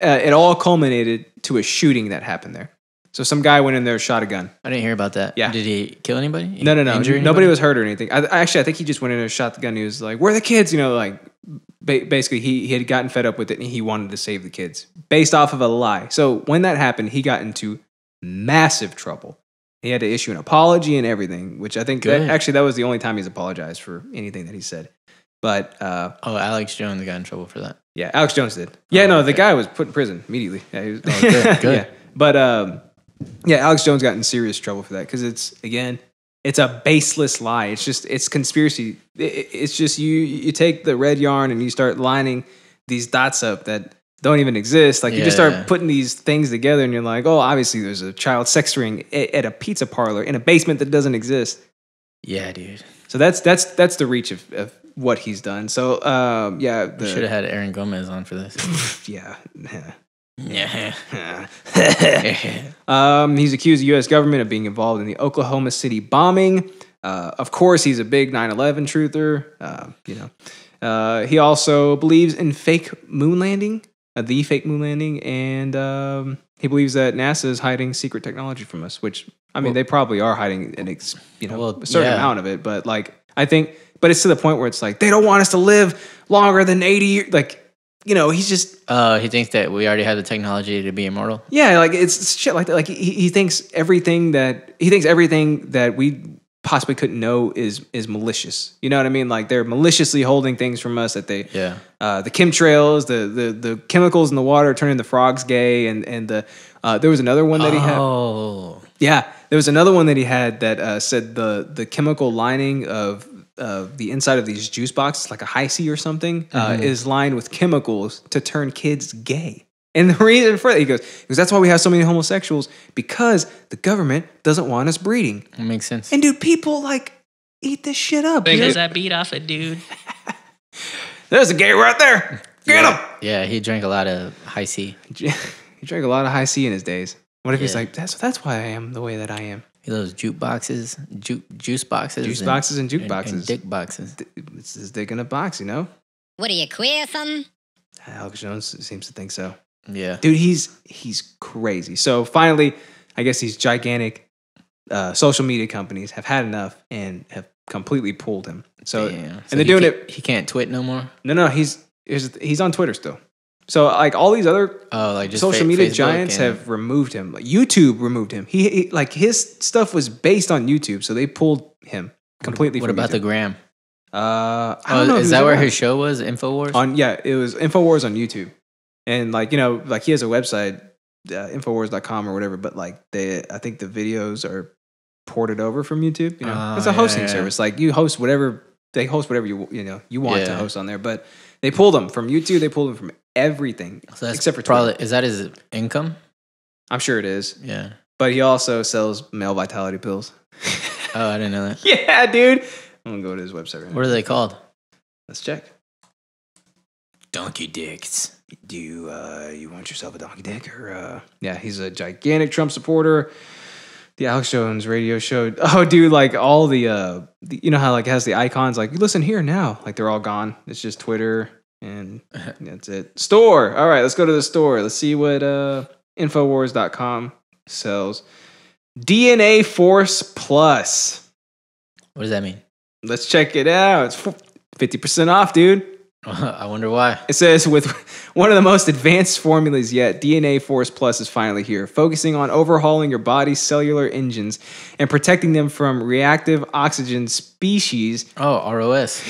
it all culminated to a shooting that happened there. So some guy went in there, shot a gun. I didn't hear about that. Yeah. Did he kill anybody? No. Nobody was hurt or anything. I think he just went in there, shot the gun. He was like, "Where are the kids?" You know, like basically he had gotten fed up with it and he wanted to save the kids based off of a lie. So when that happened, he got into massive trouble. He had to issue an apology and everything, which I think that was the only time he's apologized for anything that he said. But Alex Jones got in trouble for that. Yeah, Alex Jones did. Yeah, the guy was put in prison immediately. Yeah, he was, good. Yeah. But Alex Jones got in serious trouble for that because it's a baseless lie. It's conspiracy. It's just you take the red yarn and you start lining these dots up that don't even exist. Like you just start putting these things together and you're like, oh, obviously there's a child sex ring at a pizza parlor in a basement that doesn't exist. Yeah, dude. So that's the reach of what he's done. So we should have had Aaron Gomez on for this. Yeah. He's accused the U.S. government of being involved in the Oklahoma City bombing. Of course, he's a big 9/11 truther. He also believes in fake moon landing, the fake moon landing, and he believes that NASA is hiding secret technology from us. Which they probably are hiding a certain amount of it. But but it's to the point where it's like they don't want us to live longer than 80 years. Like. He's just... he thinks that we already have the technology to be immortal? Yeah, like, it's shit like that. Like, he thinks everything that we possibly couldn't know is malicious. You know what I mean? Like, they're maliciously holding things from us that they... Yeah. The chemtrails, the chemicals in the water turning the frogs gay, and there was another one that he had... Oh. Yeah, there was another one that he had that said the chemical lining of... the inside of these juice boxes, like a high C or something, is lined with chemicals to turn kids gay. And the reason for that, he goes, that's why we have so many homosexuals, because the government doesn't want us breeding. That makes sense. And dude, people eat this shit up. Because I beat off a dude. There's a gay right there. Get him. Yeah, he drank a lot of high C. He drank a lot of high C in his days. What if he's like, that's why I am the way that I am. Those juice boxes, juice boxes and juke boxes, and dick boxes. It's his dick in a box, What are you, queer or something? Alex Jones seems to think so. Yeah. Dude, he's crazy. So finally, I guess these gigantic social media companies have had enough and have completely pulled him. So, and they're doing it. He can't twit no more? No, he's on Twitter still. So like all these other just social media Facebook giants have removed him. Like, YouTube removed him. He like his stuff was based on YouTube, so they pulled him completely. What about YouTube. the gram? I don't know. Is that where his show was? Infowars? It was Infowars on YouTube. And like, like he has a website, Infowars.com or whatever, but like I think the videos are ported over from YouTube. It's a hosting service. Like you host whatever they host, whatever you want to host on there. But they pulled them from YouTube. They pulled them from everything, so that's except for probably Twitter. Is that his income? I'm sure it is. Yeah. But he also sells male vitality pills. Oh, I didn't know that. Yeah, dude. I'm gonna go to his website right now. What are they called? Let's check. Donkey dicks. Do you want yourself a donkey dick or yeah, he's a gigantic Trump supporter. The Alex Jones radio show. Oh, dude, like all the you know how like it has the icons like listen here now, like they're all gone. It's just Twitter and that's it. Store. All right, let's go to the store. Let's see what Infowars.com sells. DNA Force Plus. What does that mean? Let's check it out. It's 50% off, dude. I wonder why. It says, with one of the most advanced formulas yet, DNA Force Plus is finally here, focusing on overhauling your body's cellular engines and protecting them from reactive oxygen species. Oh, ROS.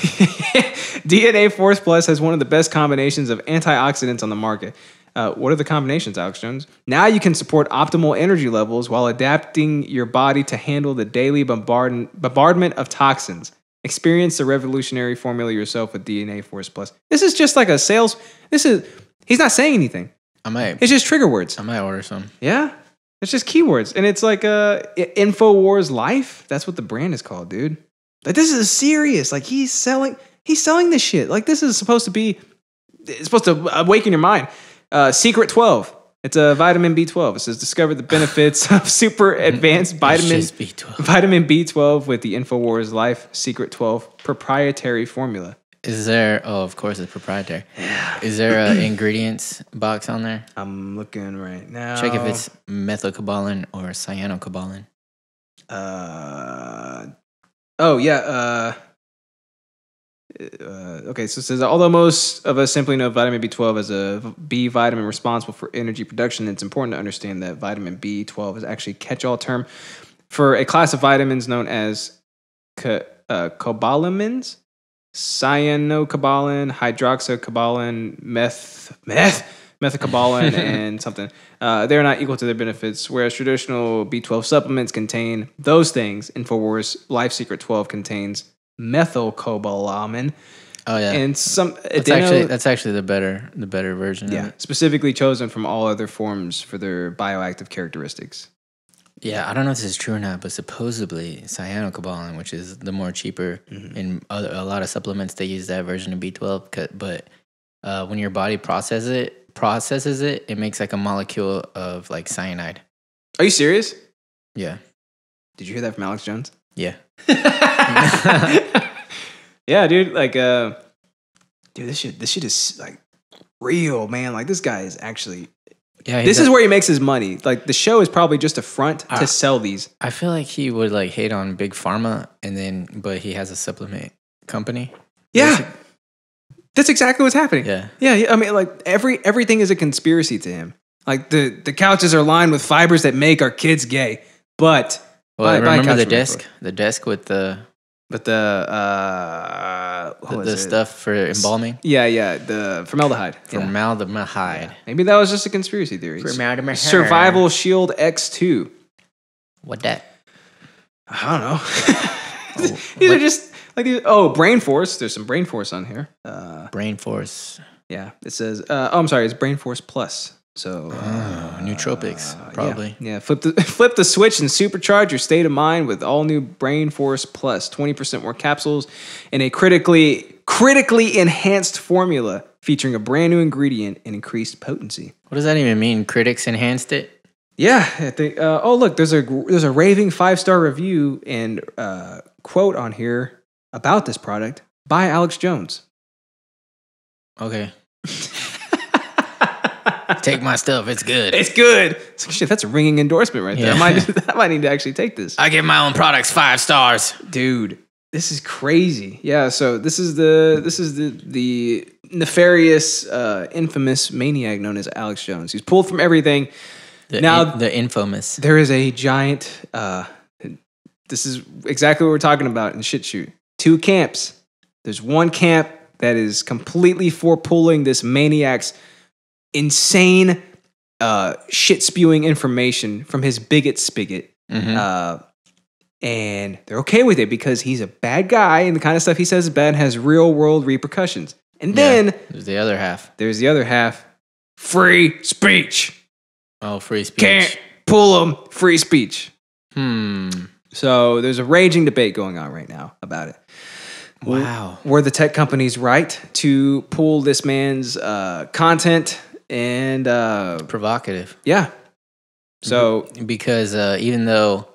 DNA Force Plus has one of the best combinations of antioxidants on the market. What are the combinations, Alex Jones? Now you can support optimal energy levels while adapting your body to handle the daily bombardment of toxins. Experience the revolutionary formula yourself with DNA Force Plus. This is just like a sales. He's not saying anything. It's just trigger words. I might order some. Yeah. It's just keywords. And it's like InfoWars Life. That's what the brand is called, dude. Like this is serious. Like he's selling this shit. Like this is supposed to awaken your mind. Secret 12. It's a vitamin B12. It says discover the benefits of super advanced vitamin B12 with the InfoWars Life Secret 12 proprietary formula. Is there? Oh, of course it's proprietary. Yeah. Is there an ingredients box on there? I'm looking right now. Check if it's methylcobalamin or cyanocobalamin. Oh yeah. Okay, so it says, although most of us simply know vitamin B12 as a B vitamin responsible for energy production, it's important to understand that vitamin B12 is actually a catch-all term for a class of vitamins known as cobalamins, cyanocobalin, hydroxycobalin, methylcobalin, and something. They're not equal to their benefits, whereas traditional B12 supplements contain those things. InfoWars Life Secret 12 contains methylcobalamin. Oh yeah, and some. That's actually the better version. Yeah, of it. Specifically chosen from all other forms for their bioactive characteristics. Yeah, I don't know if this is true or not, but supposedly cyanocobalamin, which is the more cheaper, in a lot of supplements they use that version of B12. But when your body processes it, it makes like a molecule of like cyanide. Are you serious? Yeah. Did you hear that from Alex Jones? Yeah. Yeah, dude. Like, dude, this shit is like real, man. Like, this guy is actually. Yeah, this is where he makes his money. Like, the show is probably just a front to sell these. I feel like he would like hate on Big Pharma, but he has a supplement company. Yeah, that's exactly what's happening. Yeah. I mean, like everything is a conspiracy to him. Like the couches are lined with fibers that make our kids gay, but. Well, remember the desk? The desk with the stuff for embalming? Yeah, the formaldehyde. Formaldehyde. Yeah. Maybe that was just a conspiracy theory. Formaldehyde. Survival Shield X2. What that? I don't know. These are just like these. Oh, Brain Force. There's some Brain Force on here. Brain Force. Yeah, it says. I'm sorry. It's Brain Force Plus. So nootropics, probably. Yeah. Flip the switch and supercharge your state of mind with all new Brain Force Plus. 20% more capsules and a critically enhanced formula featuring a brand new ingredient and increased potency. What does that even mean? Critics enhanced it? Yeah. I think, oh, look, there's a raving 5-star review and quote on here about this product by Alex Jones. Okay. Take my stuff. It's good. It's good. It's like, shit, that's a ringing endorsement right there. I might need to actually take this. I give my own products 5 stars. Dude, this is crazy. Yeah, so this is the nefarious, infamous maniac known as Alex Jones. He's pulled from everything. The infamous. There is a giant, this is exactly what we're talking about in Shit Shoot. 2 camps. There's one camp that is completely for pulling this maniac's insane shit spewing information from his bigot spigot. Mm-hmm. And they're okay with it because he's a bad guy and the kind of stuff he says is bad has real world repercussions. And then there's the other half. Free speech. Oh, free speech. Can't pull them. Free speech. So there's a raging debate going on right now about it. Wow. Were the tech companies right to pull this man's content and provocative? Yeah. So because even though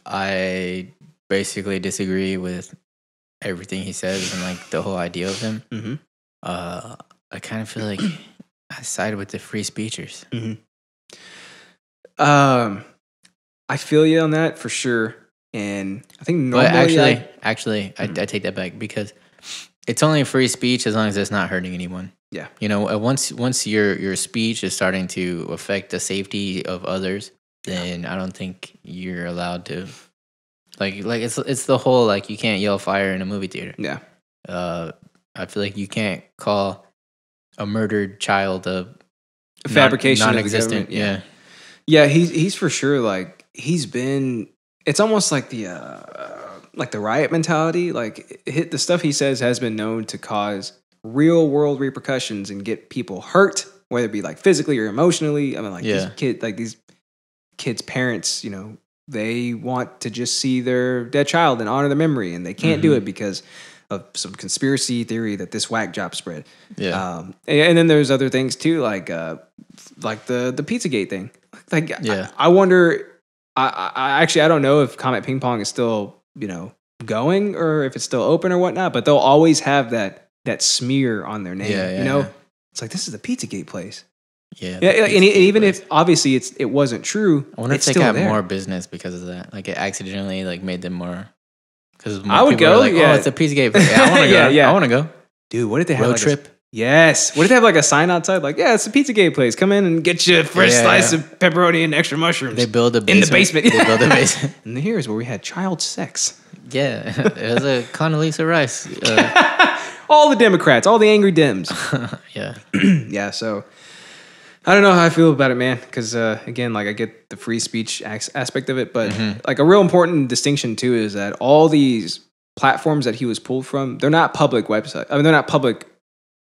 I basically disagree with everything he says and like the whole idea of him, mm-hmm. I kind of feel like I side with the free speechers. Mm-hmm. I feel you on that for sure. And I think normally... But actually, I take that back because it's only free speech as long as it's not hurting anyone. Yeah. You know, once your speech is starting to affect the safety of others, then I don't think you're allowed to... Like it's the whole, like, you can't yell fire in a movie theater. Yeah. I feel like you can't call a murdered child a fabrication non-existent. Yeah. Yeah, he's for sure, like, he's been... It's almost like the riot mentality. Like, the stuff he says has been known to cause real world repercussions and get people hurt, whether it be like physically or emotionally. I mean, like these kids' parents, you know, they want to just see their dead child and honor the memory, and they can't do it because of some conspiracy theory that this whack job spread. Yeah, and then there's other things too, like the Pizzagate thing. Like, I wonder. I actually, I don't know if Comet Ping Pong is still, you know, going or if it's still open or whatnot, but they'll always have that smear on their name. You know, it's like, this is the Pizzagate place. Yeah. And even if obviously it wasn't true, I wonder if they got more business because of that. Like, it accidentally like made them more. Because I would go. Like, oh, it's a Pizzagate place. I want to go. I want to go. Dude, what if they have road trip? Yes. What if they have like a sign outside? Like, yeah, it's a Pizzagate place. Come in and get you a fresh slice of pepperoni and extra mushrooms. They build a basement. In the basement. They build a basement. And here's where we had child sex. Yeah. It was a Condoleezza Rice. All the Democrats, all the angry Dems. Yeah. Yeah, so I don't know how I feel about it, man. Because, again, like, I get the free speech aspect of it. But, like, a real important distinction, too, is that all these platforms that he was pulled from, they're not public websites. I mean, they're not public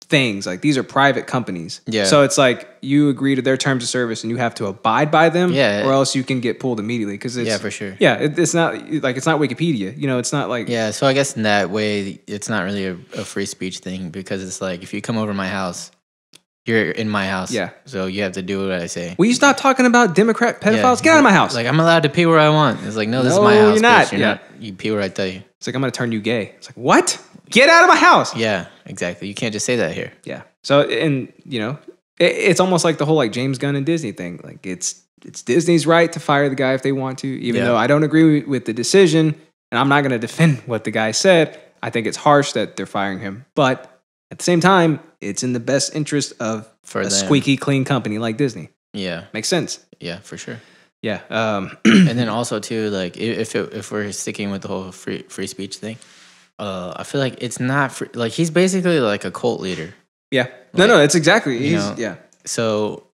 things. Like, these are private companies. Yeah. So it's like you agree to their terms of service and you have to abide by them, or else you can get pulled immediately. Because it's, for sure. Yeah, it's not like, it's not Wikipedia. You know, it's not like... Yeah, so I guess in that way, it's not really a free speech thing, because it's like, if you come over my house, you're in my house. Yeah. So you have to do what I say. Will you stop talking about Democrat pedophiles? Get out of my house. Like, I'm allowed to pee where I want. It's like, no, this is my house. You're not. You're not. You pee where I tell you. It's like, I'm going to turn you gay. It's like, what? Get out of my house. Yeah, exactly. You can't just say that here. Yeah. So, and, you know, it's almost like the whole, like, James Gunn and Disney thing. Like, it's Disney's right to fire the guy if they want to, even though I don't agree with the decision, and I'm not going to defend what the guy said. I think it's harsh that they're firing him. But at the same time, it's in the best interest of a squeaky clean company like Disney. Yeah. Makes sense. Yeah, for sure. Yeah. And then also, too, like, if we're sticking with the whole free speech thing, I feel like it's not free, like, he's basically like a cult leader. Yeah. Like, no, it's exactly. Yeah. So,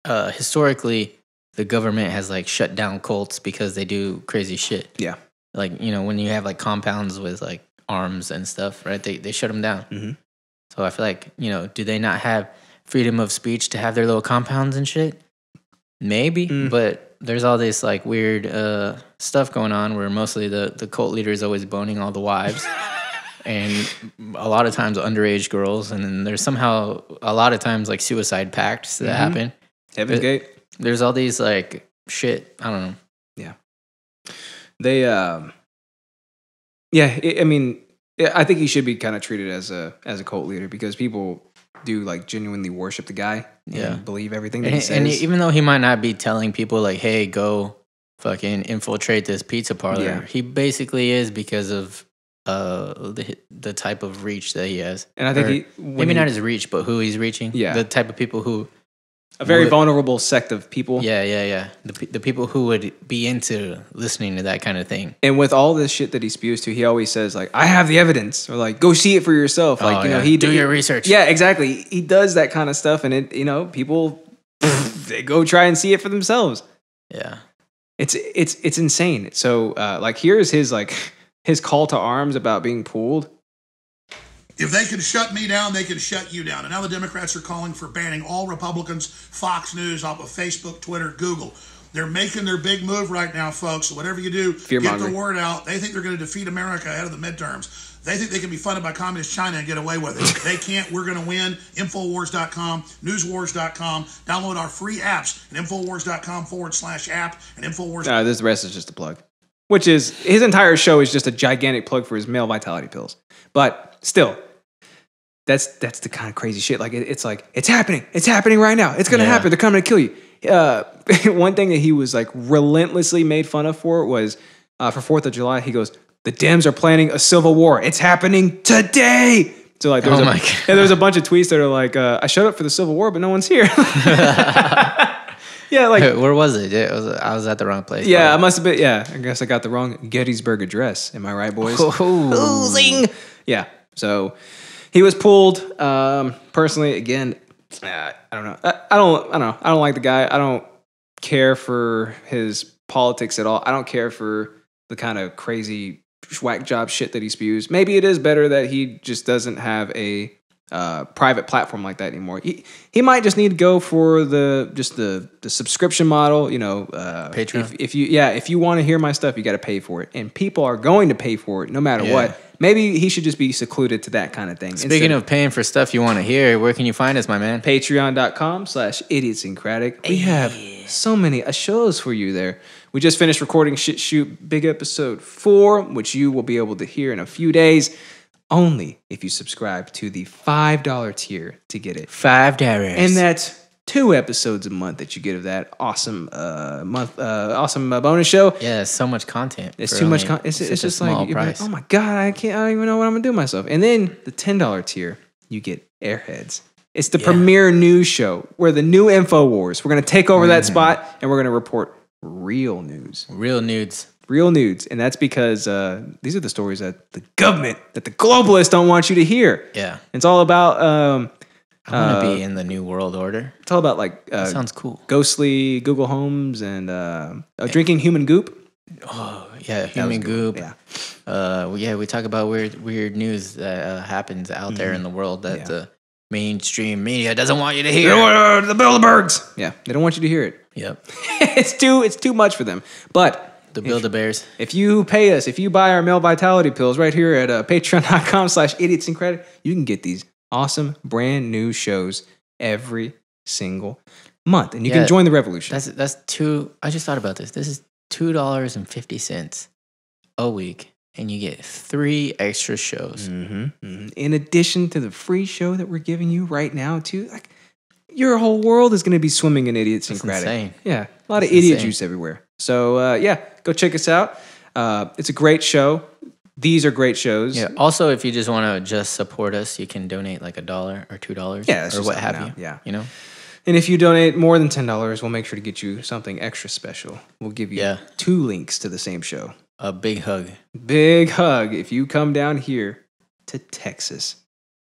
historically, the government has, like, shut down cults because they do crazy shit. Yeah. Like, you know, when you have, like, compounds with, like, arms and stuff, right? They shut them down. Mm-hmm. So I feel like, you know, do they not have freedom of speech to have their little compounds and shit? Maybe, but there's all this, like, weird stuff going on where mostly the cult leader is always boning all the wives. And a lot of times underage girls, and then there's somehow a lot of times, like, suicide pacts that happen. Heaven's Gate. There's all these, like, shit. I don't know. Yeah. They, I mean, I think he should be kind of treated as a cult leader because people do like genuinely worship the guy and believe everything that he says. And even though he might not be telling people like, hey, go fucking infiltrate this pizza parlor, he basically is because of the type of reach that he has. And I think maybe not his reach, but who he's reaching. Yeah. The type of people who... A very vulnerable sect of people. Yeah. The people who would be into listening to that kind of thing. And with all this shit that he spews to, he always says like, I have the evidence, or like, go see it for yourself. Like, he do your research. Yeah, exactly. He does that kind of stuff, and it, people they go try and see it for themselves. Yeah. It's insane. So like here's his call to arms about being pulled. If they can shut me down, they can shut you down. And now the Democrats are calling for banning all Republicans, Fox News, off of Facebook, Twitter, Google. They're making their big move right now, folks. So whatever you do, get the word out. They think they're going to defeat America ahead of the midterms. They think they can be funded by communist China and get away with it. They can't. We're going to win. Infowars.com, newswars.com. Download our free apps at infowars.com/app and Infowars. The rest is just a plug. Which is, his entire show is just a gigantic plug for his male vitality pills. But still, that's the kind of crazy shit. Like, it's like, it's happening. It's happening right now. It's going to happen. They're coming to kill you. One thing that he was like relentlessly made fun of for was for 4th of July, he goes, the Dems are planning a civil war. It's happening today. So like, there was a bunch of tweets that are like, I showed up for the Civil War, but no one's here. Yeah, like where was it? I was at the wrong place. Yeah, I must have been. Yeah, I guess I got the wrong Gettysburg Address. Am I right, boys? Losing. Yeah. So he was pulled. Personally, again, I don't know. I don't know. I don't like the guy. I don't care for his politics at all. I don't care for the kind of crazy whack job shit that he spews. Maybe it is better that he just doesn't have a private platform like that anymore. He might just need to go for the subscription model, Patreon. If you want to hear my stuff, you got to pay for it, and people are going to pay for it no matter what. Maybe he should just be secluded to that kind of thing. Speaking of paying for stuff you want to hear, where can you find us, my man? Patreon.com/IDIOTSYNCRATIC. We have so many shows for you there. We just finished recording Shit Shoot Big Episode 4, which you will be able to hear in a few days. Only if you subscribe to the $5 tier to get it. $5. And that's 2 episodes a month that you get of that awesome bonus show. Yeah, so much content. It's too much content. It's just like, oh my God, I don't even know what I'm going to do myself. And then the $10 tier, you get Airheads. It's the premier news show. We're the new InfoWars. We're going to take over that spot, and we're going to report real news. Real nudes. And that's because these are the stories that the government, that the globalists don't want you to hear. Yeah. It's all about... I want to be in the new world order. It's all about like... sounds cool. Ghostly Google Homes and drinking human goop. Oh, yeah, human goop. Yeah. We talk about weird news that happens out there in the world that the mainstream media doesn't want you to hear. The Bilderbergs. Yeah, they don't want you to hear it. Yep. It's too much for them. But... The Build-A-Bears. If you pay us, if you buy our male vitality pills right here at patreon.com/IDIOTSYNCRATIC, you can get these awesome brand new shows every single month. And you can join the revolution. That's I just thought about this. This is $2.50 a week. And you get 3 extra shows. In addition to the free show that we're giving you right now, too. Like, your whole world is going to be swimming in Idiosyncratic. That's insane. Yeah, a lot of idiot juice everywhere. So, go check us out. It's a great show. These are great shows. Yeah. Also, if you just want to just support us, you can donate like $1 or $2 or what have you. Yeah. And if you donate more than $10, we'll make sure to get you something extra special. We'll give you 2 links to the same show. A big hug. Big hug if you come down here to Texas.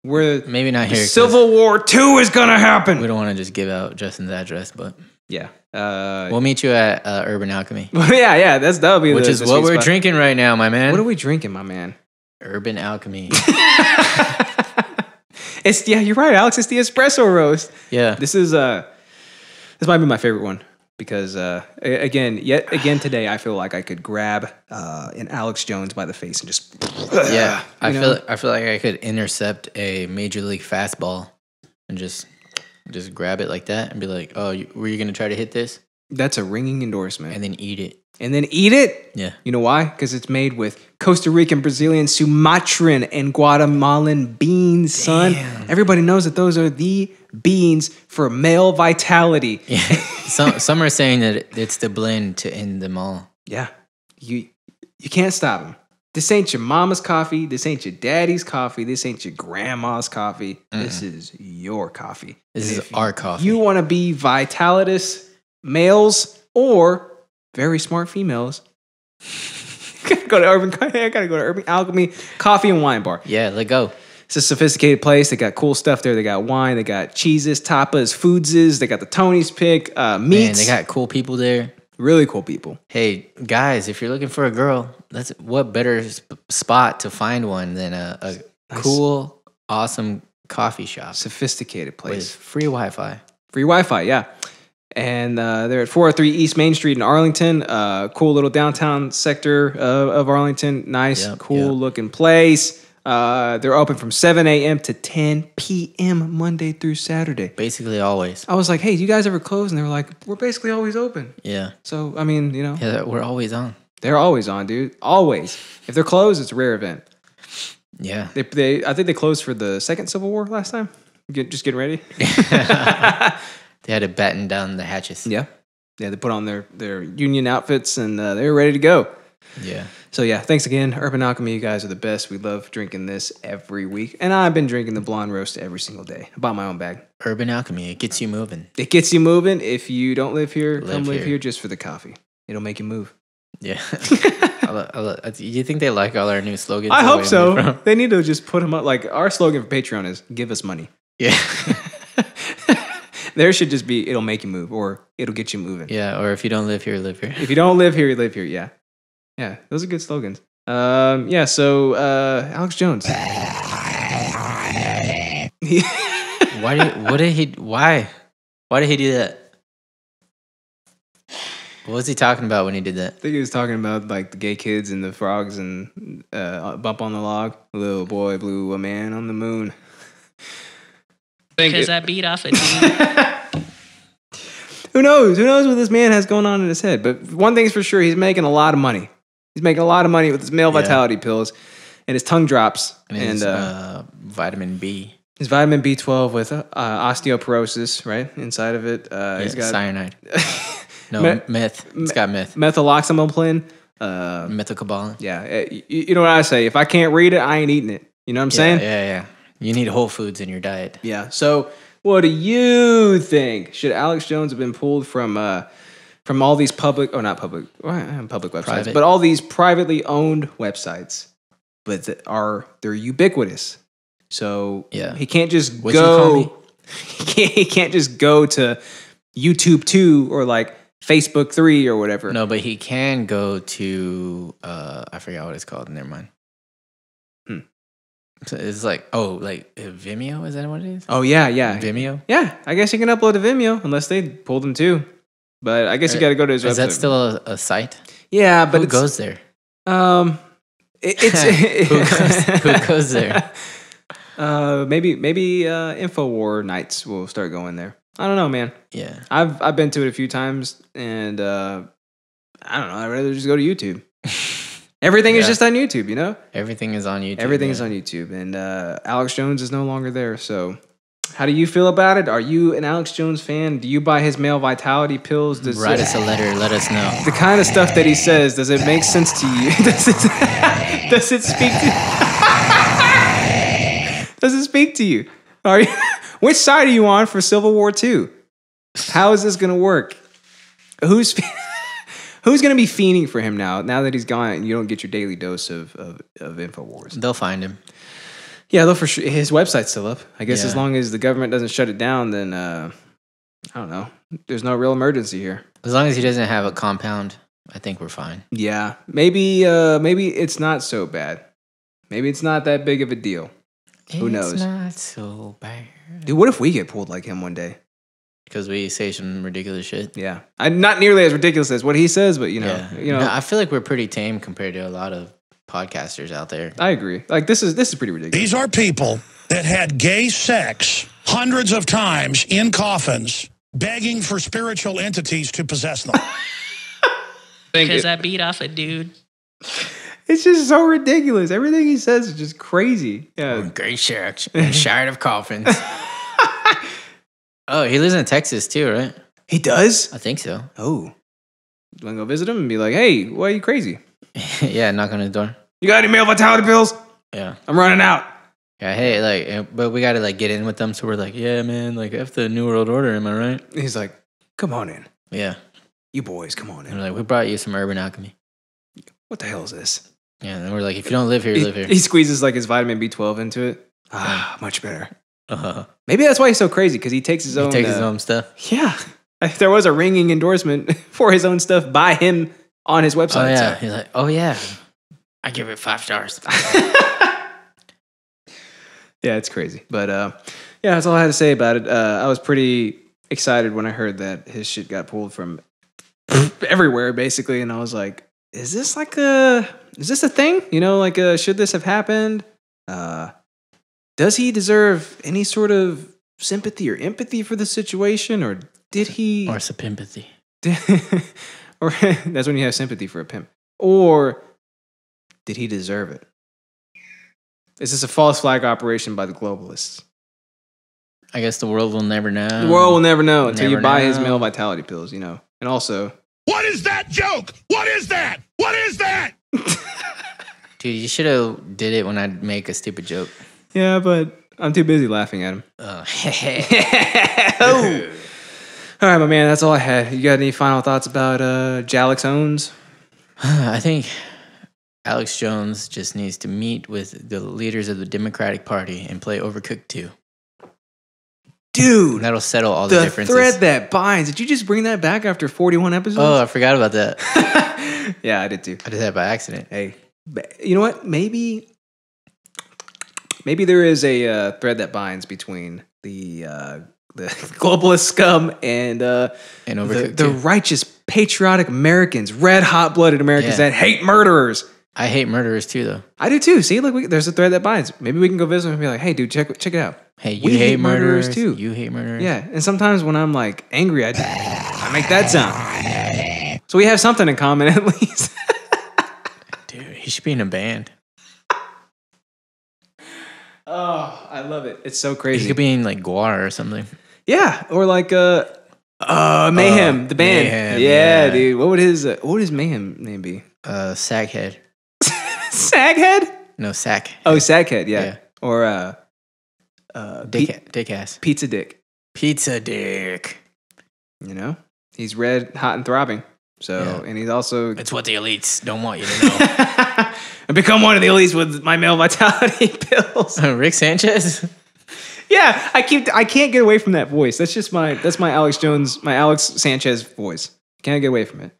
Where maybe not here. Civil War 2 is gonna happen. We don't want to just give out Justin's address, but yeah, we'll meet you at Urban Alchemy. yeah, that'll be which is what we're drinking right now, my man. What are we drinking, my man? Urban Alchemy. You're right, Alex. It's the espresso roast. Yeah, this might be my favorite one. Because yet again today, I feel like I could grab an Alex Jones by the face and just I feel like I could intercept a major league fastball and just grab it like that and be like, oh, were you gonna try to hit this? That's a ringing endorsement. And then eat it. and then eat it? Yeah. You know why? Because it's made with Costa Rican, Brazilian, Sumatran, and Guatemalan beans, son. Everybody knows that those are the beans for male vitality. Yeah. Some are saying that it's the blend to end them all. Yeah. You can't stop them. This ain't your mama's coffee. This ain't your daddy's coffee. This ain't your grandma's coffee. This is your coffee. This is our coffee. You want to be vitalitous males or very smart females. I gotta go to Urban Alchemy Coffee and Wine Bar. Yeah, let go. It's a sophisticated place. They got cool stuff there. They got wine. They got cheeses, tapas, foodses. They got the Tony's pick, meats. Man, they got cool people there. Really cool people. Hey, guys, if you're looking for a girl, what better spot to find one than a nice, cool, awesome coffee shop. Sophisticated place. With free Wi-Fi. Free Wi-Fi, yeah. And they're at 403 East Main Street in Arlington. Cool little downtown sector of Arlington. Nice, cool looking place. They're open from 7 a.m. to 10 p.m. Monday through Saturday. Basically always. I was like, hey, do you guys ever close? And they were like, we're basically always open. Yeah. So, I mean, you know. Yeah, we're always on. They're always on, dude. Always. If they're closed, it's a rare event. Yeah. I think they closed for the second Civil War last time. Just getting ready. They had to batten down the hatches. Yeah. Yeah, they put on their union outfits and they were ready to go. Yeah. So yeah, thanks again. Urban Alchemy, you guys are the best. We love drinking this every week. And I've been drinking the blonde roast every single day. I bought my own bag. Urban Alchemy, it gets you moving. It gets you moving. If you don't live here, come live here just for the coffee. It'll make you move. Yeah. You think they like all our new slogans? I hope so. They need to just put them up. Like our slogan for Patreon is give us money. Yeah. There should just be it'll make you move or it'll get you moving. Yeah, or if you don't live here, live here. If you don't live here, you live here. Yeah. Yeah, those are good slogans. Yeah, so Alex Jones. Why did he do that? What was he talking about when he did that? I think he was talking about like the gay kids and the frogs and Bump on the Log. Little boy blew a man on the moon. Because I beat off a dude. Who knows? Who knows what this man has going on in his head? But one thing's for sure, he's making a lot of money. He's making a lot of money with his male vitality pills and his tongue drops and his vitamin B. His vitamin B12 with osteoporosis, right? Inside of it. He's got cyanide. No, meth. It's got meth. Methoxymoplin. Methacobalin. Yeah. You know what I say? If I can't read it, I ain't eating it. You know what I'm saying? Yeah. You need whole foods in your diet. Yeah. So what do you think? Should Alex Jones have been pulled from all these public websites, Private. but all these privately owned websites, but they're ubiquitous. So he can't just go. He can't just go to YouTube 2 or like Facebook 3 or whatever. No, but he can go to I forgot what it's called. Never mind. So it's like Vimeo. Is that what it is? Oh yeah. Vimeo. Yeah, I guess you can upload to Vimeo unless they pulled them too. But I guess you got to go to his website. Is that still a site? Yeah, but who goes there? It's who goes there? Maybe InfoWar nights will start going there. I don't know, man. Yeah, I've been to it a few times, and I don't know. I'd rather just go to YouTube. Everything is just on YouTube, you know. Everything is on YouTube. Everything is on YouTube, and Alex Jones is no longer there. So, how do you feel about it? Are you an Alex Jones fan? Do you buy his male vitality pills? Write us a letter. Let us know. The kind of stuff that he says, does it make sense to you? Does it speak to Does it speak to you? Are you which side are you on for Civil War II? How is this going to work? Who's going to be fiending for him now that he's gone and you don't get your daily dose of InfoWars? They'll find him. Yeah, they'll for sure. His website's still up. I guess as long as the government doesn't shut it down, then I don't know. There's no real emergency here. As long as he doesn't have a compound, I think we're fine. Yeah, maybe it's not so bad. Maybe it's not that big of a deal. Who knows? It's not so bad. Dude, what if we get pulled like him one day? Because we say some ridiculous shit. Yeah, not nearly as ridiculous as what he says, but you know. No, I feel like we're pretty tame compared to a lot of podcasters out there. I agree. Like this is pretty ridiculous. These are people that had gay sex hundreds of times in coffins, begging for spiritual entities to possess them. Because I beat off a dude. It's just so ridiculous. Everything he says is just crazy. Yeah. Great shark. Shard of coffins. Oh, he lives in Texas too, right? He does? I think so. Oh. You want to go visit him and be like, hey, why are you crazy? Yeah, knock on his door. You got any male vitality pills? Yeah. I'm running out. Yeah, hey, but we got to get in with them. So we're like, yeah, man, F the New World Order, am I right? He's like, come on in. Yeah. You boys, come on in. And we're like, we brought you some urban alchemy. What the hell is this? Yeah, and we're like, if you don't live here, live here. He squeezes his vitamin B12 into it. Much better. Maybe that's why he's so crazy, because he takes his own. He takes his own stuff. Yeah. There was a ringing endorsement for his own stuff by him on his website. Oh, yeah. So. He's like, oh, yeah. I give it 5 stars. Yeah, it's crazy. But yeah, that's all I had to say about it. I was pretty excited when I heard that his shit got pulled from everywhere, basically. And I was like, is this a thing? Should this have happened? Does he deserve any sort of sympathy or empathy for the situation? Or did he... Or some empathy. Or that's when you have sympathy for a pimp. Or did he deserve it? Is this a false flag operation by the globalists? I guess the world will never know. The world will never know until you buy his male vitality pills, And also... What is that joke? What is that? What is that? Dude, you should have did it when I make a stupid joke. Yeah, but I'm too busy laughing at him. Oh. All right, my man, that's all I had. You got any final thoughts about Alex Owens? I think Alex Jones just needs to meet with the leaders of the Democratic Party and play Overcooked 2. Dude, and that'll settle all the differences. The thread that binds. Did you just bring that back after 41 episodes? Oh, I forgot about that. Yeah, I did too. I did that by accident. Hey, you know what? Maybe there is a thread that binds between the globalist scum and Overcooked the righteous, patriotic Americans, red hot blooded Americans that hate murderers. I hate murderers too, though. I do too. See, look, there's a thread that binds. Maybe we can go visit and be like, hey, dude, check it out. Hey, you hate murderers too. You hate murderers. Yeah, and sometimes when I'm angry, I make that sound. So we have something in common at least. Dude, he should be in a band. Oh, I love it. It's so crazy. He could be in Guar or something. Yeah, or Mayhem, the band. Mayhem, yeah, dude. What would his Mayhem name be? Saghead. Saghead? No, Sack. Oh, Sackhead, yeah. Or Dick ass. Pizza Dick. Pizza Dick. He's red, hot, and throbbing. So, and he's also... It's what the elites don't want you to know. I become one of the elites with my male vitality pills. Rick Sanchez? Yeah, I can't get away from that voice. That's my Alex Jones, my Alex Sanchez voice. Can't get away from it.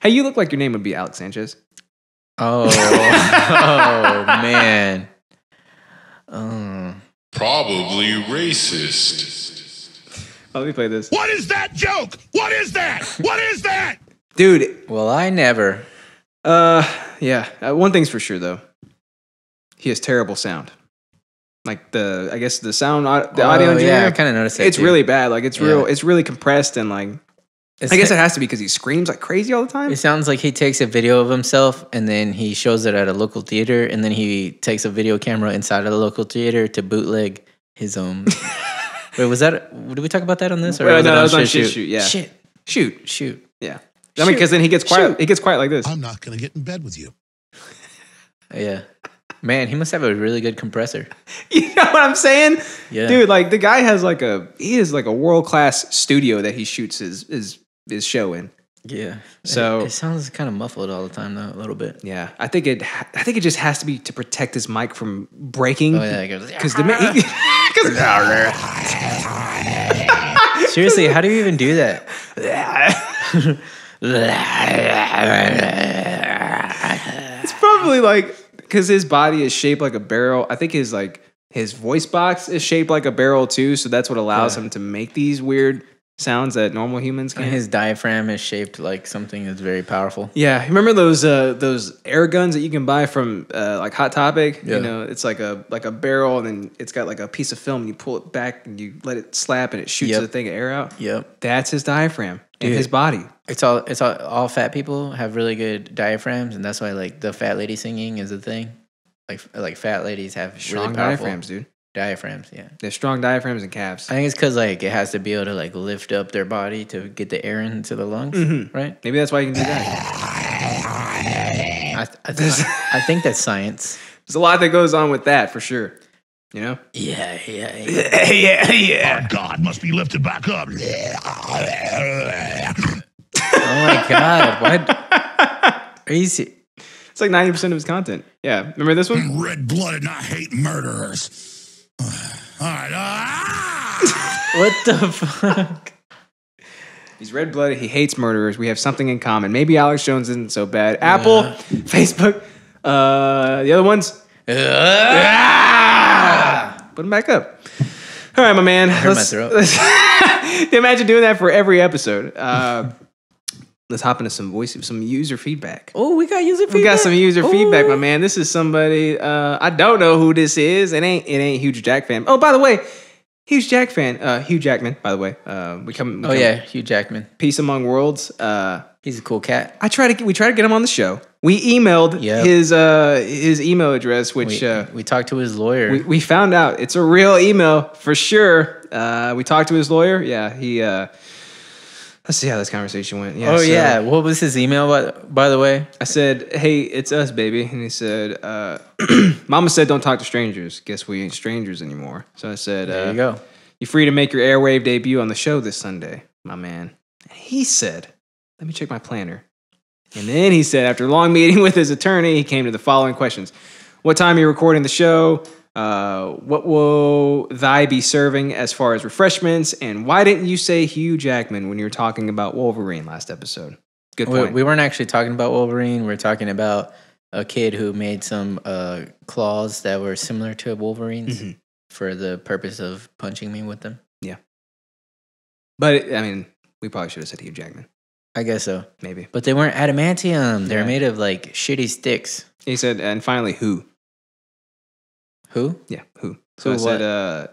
Hey, you look like your name would be Alex Sanchez. Oh, man. Probably racist. Let me play this. What is that joke? What is that? What is that? Dude. Well, I never. Yeah. One thing's for sure, though. He has terrible sound. I guess the sound, the audio engineer. Yeah, I kind of noticed that. It's really bad. It's really compressed and I guess it has to be because he screams like crazy all the time. It sounds like he takes a video of himself and then he shows it at a local theater and then he takes a video camera inside of the local theater to bootleg his own. Wait, did we talk about that on this? Or no, that was on Shoot. Yeah. Shoot. Yeah. I mean, because then he gets quiet. Shoot. He gets quiet like this. I'm not going to get in bed with you. Yeah. Man, he must have a really good compressor. You know what I'm saying? Yeah. Dude, the guy has a world-class studio that he shoots his show in. Yeah. So it sounds kind of muffled all the time though, a little bit. Yeah. I think it just has to be to protect his mic from breaking. Oh yeah, it goes. Seriously, how do you even do that? It's probably because his body is shaped like a barrel. I think his voice box is shaped like a barrel too, so that's what allows him to make these weird sounds that normal humans can. His diaphragm is shaped like something that's very powerful. Yeah, remember those air guns that you can buy from like Hot Topic? Yeah. You know, it's like a barrel, and then it's got like a piece of film, and you pull it back, and you let it slap, and it shoots the thing of air out. Yep, that's his diaphragm in his body. It's all fat people have really good diaphragms, and that's why like the fat lady singing is a thing. Like fat ladies have Strong really powerful diaphragms, dude. Diaphragms, yeah. They have strong diaphragms and calves. I think it's because like it has to be able to like lift up their body to get the air into the lungs, right? Maybe that's why you can do that. I think that's science. There's a lot that goes on with that for sure. You know? Yeah. Our God must be lifted back up. Oh my God! What? Are you serious? It's like 90% of his content. Yeah. Remember this one? Red-blooded, and I hate murderers. All right. What the fuck? He's red-blooded. He hates murderers. We have something in common. Maybe Alex Jones isn't so bad. Apple, Facebook, the other ones. Put them back up. All right, my man. Hurt my throat. Imagine doing that for every episode. Let's hop into some user feedback. Oh, we got user feedback. We got some user feedback, my man. This is somebody I don't know who this is. It ain't Huge Jack fan. Oh, by the way, Huge Jack fan. Hugh Jackman, by the way. Hugh Jackman. Peace Among Worlds. He's a cool cat. We tried to get him on the show. We emailed his email address, which we talked to his lawyer. We found out it's a real email for sure. We talked to his lawyer. Yeah, he. Let's see how this conversation went. Yeah, what was his email? By the way, I said, "Hey, it's us, baby," and he said, "Mama said don't talk to strangers. Guess we ain't strangers anymore." So I said, "There you go. You're free to make your airwave debut on the show this Sunday, my man." And he said, "Let me check my planner." And then he said, after a long meeting with his attorney, he came to the following questions: What time are you recording the show? What will thy be serving as far as refreshments? And why didn't you say Hugh Jackman when you were talking about Wolverine last episode? Good point. We weren't actually talking about Wolverine. We're talking about a kid who made some claws that were similar to Wolverine's for the purpose of punching me with them. Yeah. But, I mean, we probably should have said Hugh Jackman. I guess so. Maybe. But they weren't adamantium. They're made of, like, shitty sticks. He said, and finally, who? Who? Yeah, who? So I said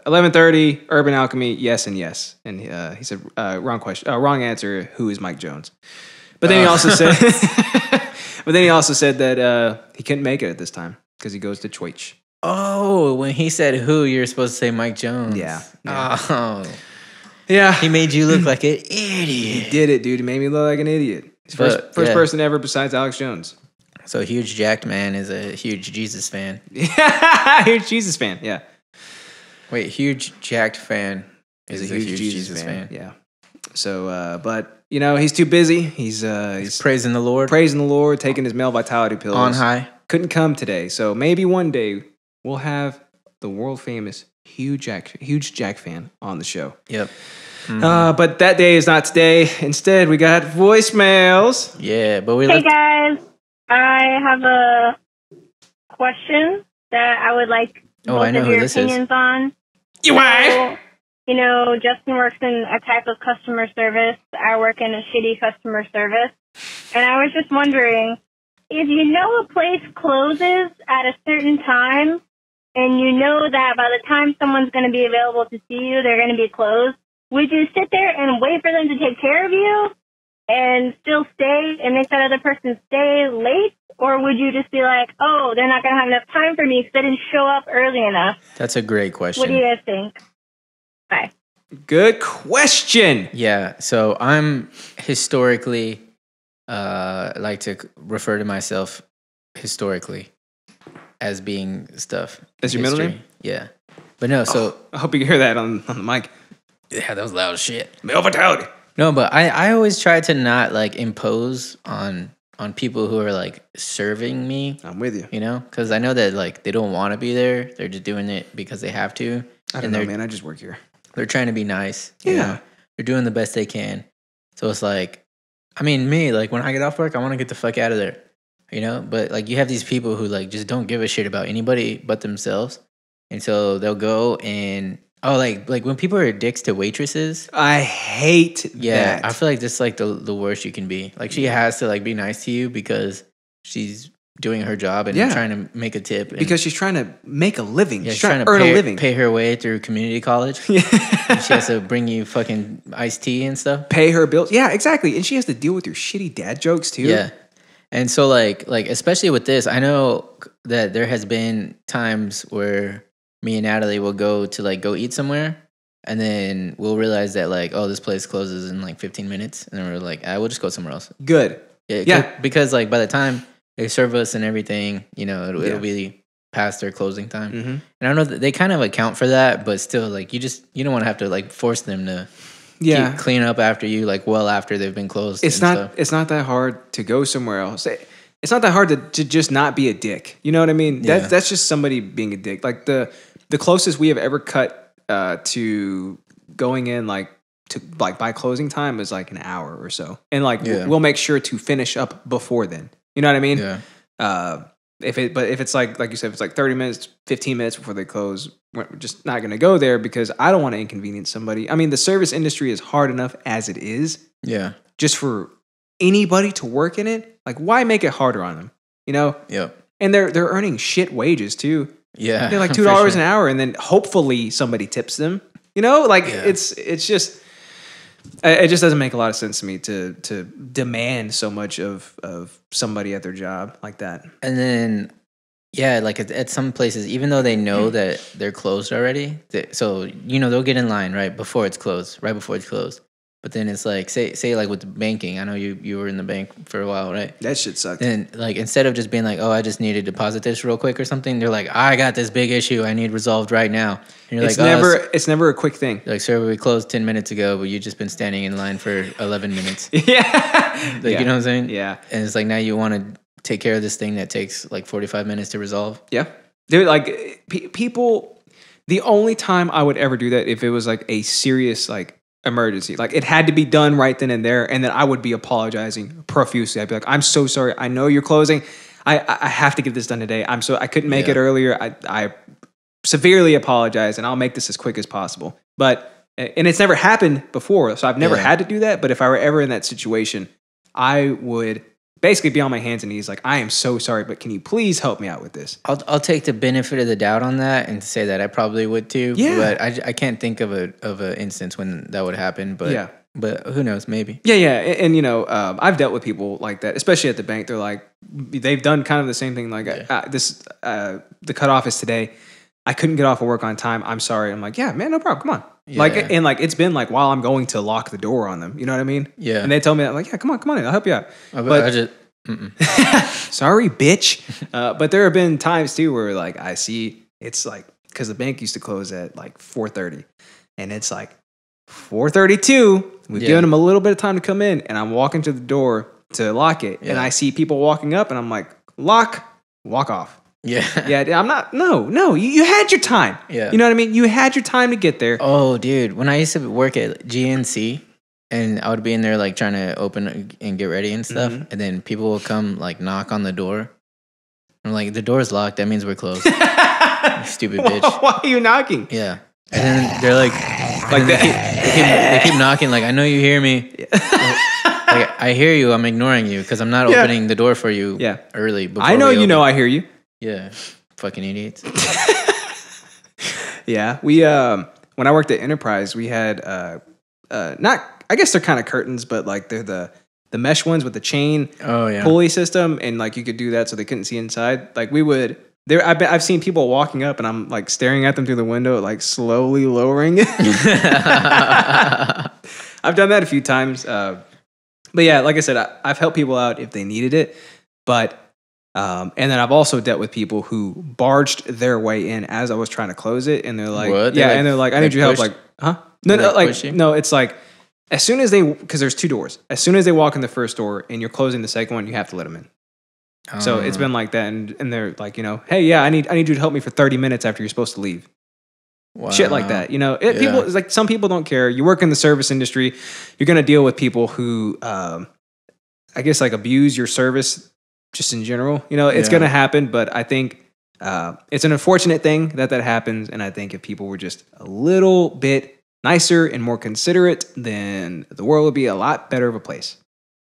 11:30, Urban Alchemy, yes and yes. And he said, wrong question, wrong answer, who is Mike Jones? But then he also said that he couldn't make it at this time because he goes to Twitch. Oh, when he said who, you're supposed to say Mike Jones. Yeah. Oh. Yeah. He made you look like an idiot. He did it, dude. He made me look like an idiot. He's first person ever besides Alex Jones. So Huge Jacked Man is a huge Jesus fan. Yeah, huge Jesus fan, yeah. Wait, Huge Jacked fan is a huge Jesus fan. Yeah. So, but, you know, he's too busy. He's praising the Lord. Praising the Lord, taking his male vitality pills. On high. Couldn't come today. So maybe one day we'll have the world famous Huge Jack fan on the show. Yep. But that day is not today. Instead, we got voicemails. Yeah, but Hey guys, I have a question that I would like both of your opinions on. You wife? You know, Justyn works in a type of customer service. I work in a shitty customer service. And I was just wondering, if you know a place closes at a certain time, and you know that by the time someone's going to be available to see you, they're going to be closed, would you sit there and wait for them to take care of you and still stay and make that other person stay late? Or would you just be like, oh, they're not going to have enough time for me because I didn't show up early enough? That's a great question. What do you guys think? Bye. Good question. Yeah, so I'm historically, like to refer to myself historically as being stuff. That's your middle name? Yeah. But no, so... I hope you can hear that on the mic. Yeah, that was loud as shit. Male vitality. No, but I always try to not like impose on people who are like serving me. I'm with you. You know, because I know that like they don't want to be there. They're just doing it because they have to. I don't know, man. I just work here. They're trying to be nice. Yeah. You know? They're doing the best they can. So it's like, I mean, me, like when I get off work, I want to get the fuck out of there. You know, but like you have these people who like just don't give a shit about anybody but themselves. And so they'll go and Oh, like when people are dicks to waitresses. I hate that. I feel like this is like the worst you can be. Like she has to like be nice to you because she's doing her job and trying to make a tip. Because she's trying to make a living. Yeah, she's trying to earn a living. Pay her way through community college. Yeah. She has to bring you fucking iced tea and stuff. Pay her bills. Yeah, exactly. And she has to deal with your shitty dad jokes too. Yeah. And so like especially with this, I know that there has been times where me and Natalie will go to like go eat somewhere, and then we'll realize that like, oh, this place closes in like 15 minutes, and then we're like, we'll just go somewhere else. Good. Yeah. Because like by the time they serve us and everything, you know, it'll be past their closing time. Mm-hmm. And I don't know that they kind of account for that, but still, like you don't want to have to like force them to keep clean up after you, like well after they've been closed. It's not that hard to go somewhere else. It's not that hard to just not be a dick. You know what I mean? Yeah. That's just somebody being a dick. Like the closest we have ever cut to going in like by closing time is like an hour or so, and like we'll make sure to finish up before then. You know what I mean? Yeah. If it's like you said, if it's like 30 minutes, 15 minutes before they close, we're just not going to go there because I don't want to inconvenience somebody. I mean, the service industry is hard enough as it is. Yeah. Just for anybody to work in it, like why make it harder on them? You know? Yep. And they're earning shit wages too. Yeah. They're like $2 an hour, and then hopefully somebody tips them. You know, like it's just. It just doesn't make a lot of sense to me to demand so much of somebody at their job like that. And then, like at some places, even though they know that they're closed already, so you know they'll get in line right before it's closed. But then it's like, say like with the banking, I know you were in the bank for a while, right? That shit sucked. Then like instead of just being like, oh, I just need to deposit this real quick or something, they're like, I got this big issue I need resolved right now. And you're it's never a quick thing. Like, sir, we closed 10 minutes ago, but you've just been standing in line for 11 minutes. You know what I'm saying? Yeah. And it's like now you want to take care of this thing that takes like 45 minutes to resolve. Yeah. Dude, like people, the only time I would ever do that if it was like a serious like emergency, like it had to be done right then and there, and then I would be apologizing profusely. I'd be like, I'm so sorry, I know you're closing, I have to get this done today, I couldn't make it earlier, I severely apologize, and I'll make this as quick as possible. But and it's never happened before, so I've never had to do that. But if I were ever in that situation, I would basically be on my hands and knees like, I am so sorry, but can you please help me out with this? I'll take the benefit of the doubt on that and say that I probably would too. Yeah. But I can't think of an instance when that would happen. But but who knows? Maybe. Yeah. And you know, I've dealt with people like that, especially at the bank. They're like, they've done kind of the same thing. Like the cutoff is today. I couldn't get off of work on time. I'm sorry. I'm like, yeah, man, no problem. Come on. Yeah. Like it's been like while I'm going to lock the door on them. You know what I mean? Yeah. And they tell me that, I'm like, yeah, come on in. I'll help you out. But I just sorry, bitch. But there have been times too where like I see it's like, because the bank used to close at like 4:30, and it's like 4:32. We've given them a little bit of time to come in, and I'm walking to the door to lock it, and I see people walking up, and I'm like, walk off. Yeah. I'm not. No. You had your time. Yeah. You know what I mean? You had your time to get there. Oh, dude. When I used to work at GNC, and I would be in there like trying to open and get ready and stuff, and then people will come like knock on the door. I'm like, the door's locked. That means we're closed. Stupid bitch. Why are you knocking? Yeah. And then they're like they keep knocking. Like, I know you hear me. Like, I hear you. I'm ignoring you because I'm not opening the door for you. Early. I know you know I hear you. Yeah, fucking idiots. Yeah, we when I worked at Enterprise, we had not, I guess they're kind of curtains, but like they're the mesh ones with the chain pulley system, and like you could do that so they couldn't see inside. Like we would there. I've seen people walking up, and I'm like staring at them through the window, like slowly lowering it. I've done that a few times, but yeah, like I said, I've helped people out if they needed it, but. And then I've also dealt with people who barged their way in as I was trying to close it, and they're like, and they're like, I need your help. Like, huh? No, it's like, as soon as because there's two doors. As soon as they walk in the first door and you're closing the second one, you have to let them in. So it's been like that, and they're like, you know, hey, I need you to help me for 30 minutes after you're supposed to leave. Wow. Shit like that, you know. People, it's like some people don't care. You work in the service industry, you're gonna deal with people who, I guess, like abuse your service. Just in general, you know, it's going to happen. But I think It's an unfortunate thing that happens, and I think if people were just a little bit nicer and more considerate, then the world would be a lot better of a place.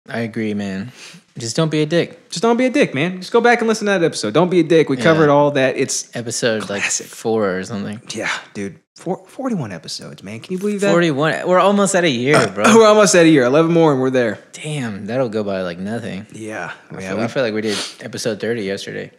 I agree, man. Just don't be a dick. Just don't be a dick, man. Just go back and listen to that episode. Don't be a dick. We covered all that. It's episode classic. Like 4 or something. Yeah, dude. 41 episodes, man. Can you believe that? 41. We're almost at a year, bro. We're almost at a year. 11 more and we're there. Damn, that'll go by like nothing. Yeah. I feel like we did episode 30 yesterday.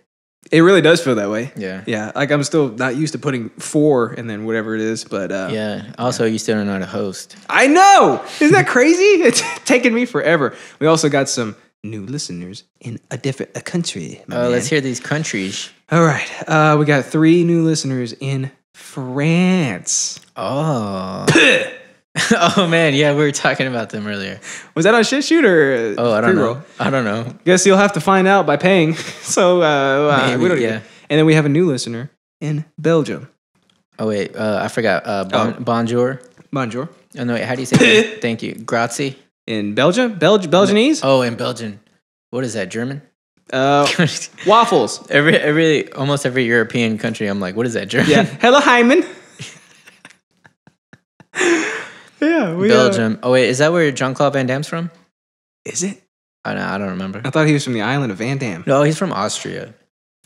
It really does feel that way. Yeah. Yeah. Like I'm still not used to putting 4 and then whatever it is, but yeah. Also, you still don't know how to host. I know. Isn't that crazy? It's taken me forever. We also got some new listeners in a different country. Let's hear these countries. All right. We got 3 new listeners in France. Oh. Oh, man. Yeah, we were talking about them earlier. Was that on Shit Shoot or I don't know. I don't know. Guess you'll have to find out by paying. So, Maybe, we don't even. And then we have a new listener in Belgium. Oh, wait. I forgot. Bonjour. Bonjour. Oh, no, wait. How do you say that? Thank you. Grazie. In Belgium? Belgianese? Oh, in Belgian. What is that? German? Waffles. Almost every European country, I'm like, what is that? German? Yeah. Hello, Hyman. Yeah. Belgium. Oh, wait. Is that where Jean-Claude Van Damme's from? Is it? I don't remember. I thought he was from the island of Van Damme. No, he's from Austria.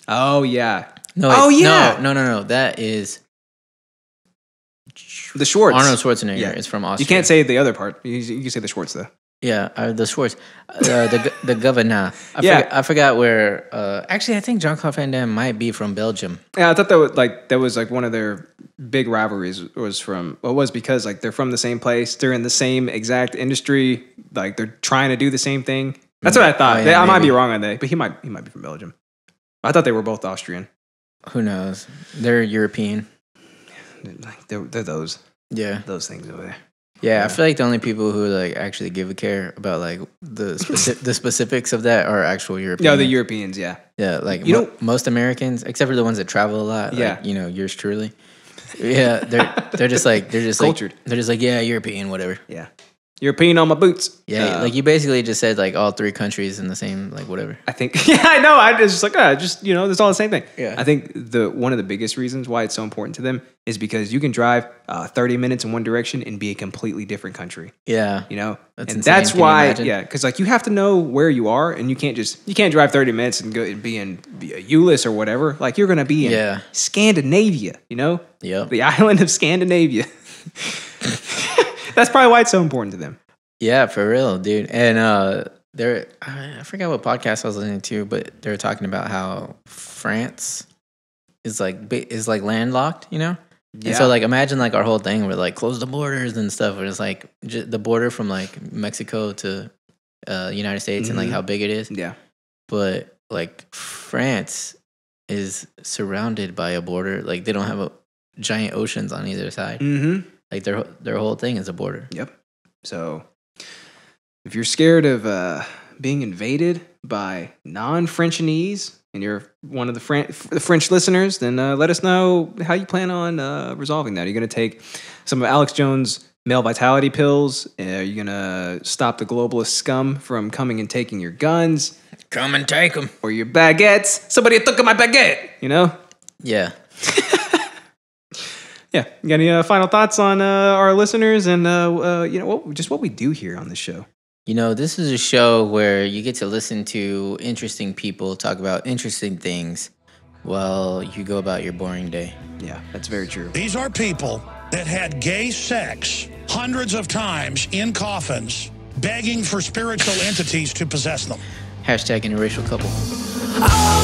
Oh, yeah. No. No. That is the Schwartz. Arnold Schwarzenegger is from Austria. You can't say the other part. You can say the Schwartz, though. Yeah, the Schwartz. The governor. I forgot where. Actually, I think Jean-Claude Van Damme might be from Belgium. Yeah, I thought that was one of their big rivalries was because like they're from the same place. They're in the same exact industry. Like they're trying to do the same thing. That's what I thought. Oh, yeah, I might be wrong on that, but he might be from Belgium. I thought they were both Austrian. Who knows? They're European. They're those. Yeah, those things over there. Yeah, I feel like the only people who like actually give a care about like the specifics of that are actual Europeans. Yeah, the Europeans. Yeah. Yeah, like most Americans, except for the ones that travel a lot. Yeah. Like, yours truly. Yeah, they're just cultured. They're just like, yeah, European, whatever. Yeah. European on my boots. Yeah, like you basically just said like all 3 countries in the same like whatever. I think. Yeah, I know. I was just like, it's all the same thing. Yeah. I think one of the biggest reasons why it's so important to them is because you can drive 30 minutes in one direction and be a completely different country. Yeah. That's why. Yeah, because like you have to know where you are, and you can't drive 30 minutes and go and be in Ulyss or whatever. Like you're gonna be in Scandinavia. Yeah. The island of Scandinavia. That's probably why it's so important to them. Yeah, for real, dude. And I forgot what podcast I was listening to, but they were talking about how France is like landlocked, Yeah. And so like imagine like our whole thing where like close the borders and stuff, where it's like the border from like Mexico to United States and like how big it is. Yeah. But like France is surrounded by a border. Like they don't have giant oceans on either side. Mm-hmm. Like their whole thing is a border. Yep. So if you're scared of being invaded by non-Frenchanese and you're one of the French listeners, then let us know how you plan on resolving that. Are you going to take some of Alex Jones' male vitality pills? Are you going to stop the globalist scum from coming and taking your guns? Come and take them. Or your baguettes? Somebody took my baguette, Yeah. Yeah. You got any final thoughts on our listeners and what we do here on the show? This is a show where you get to listen to interesting people talk about interesting things while you go about your boring day. Yeah, that's very true. These are people that had gay sex hundreds of times in coffins, begging for spiritual entities to possess them. # interracial couple. Oh!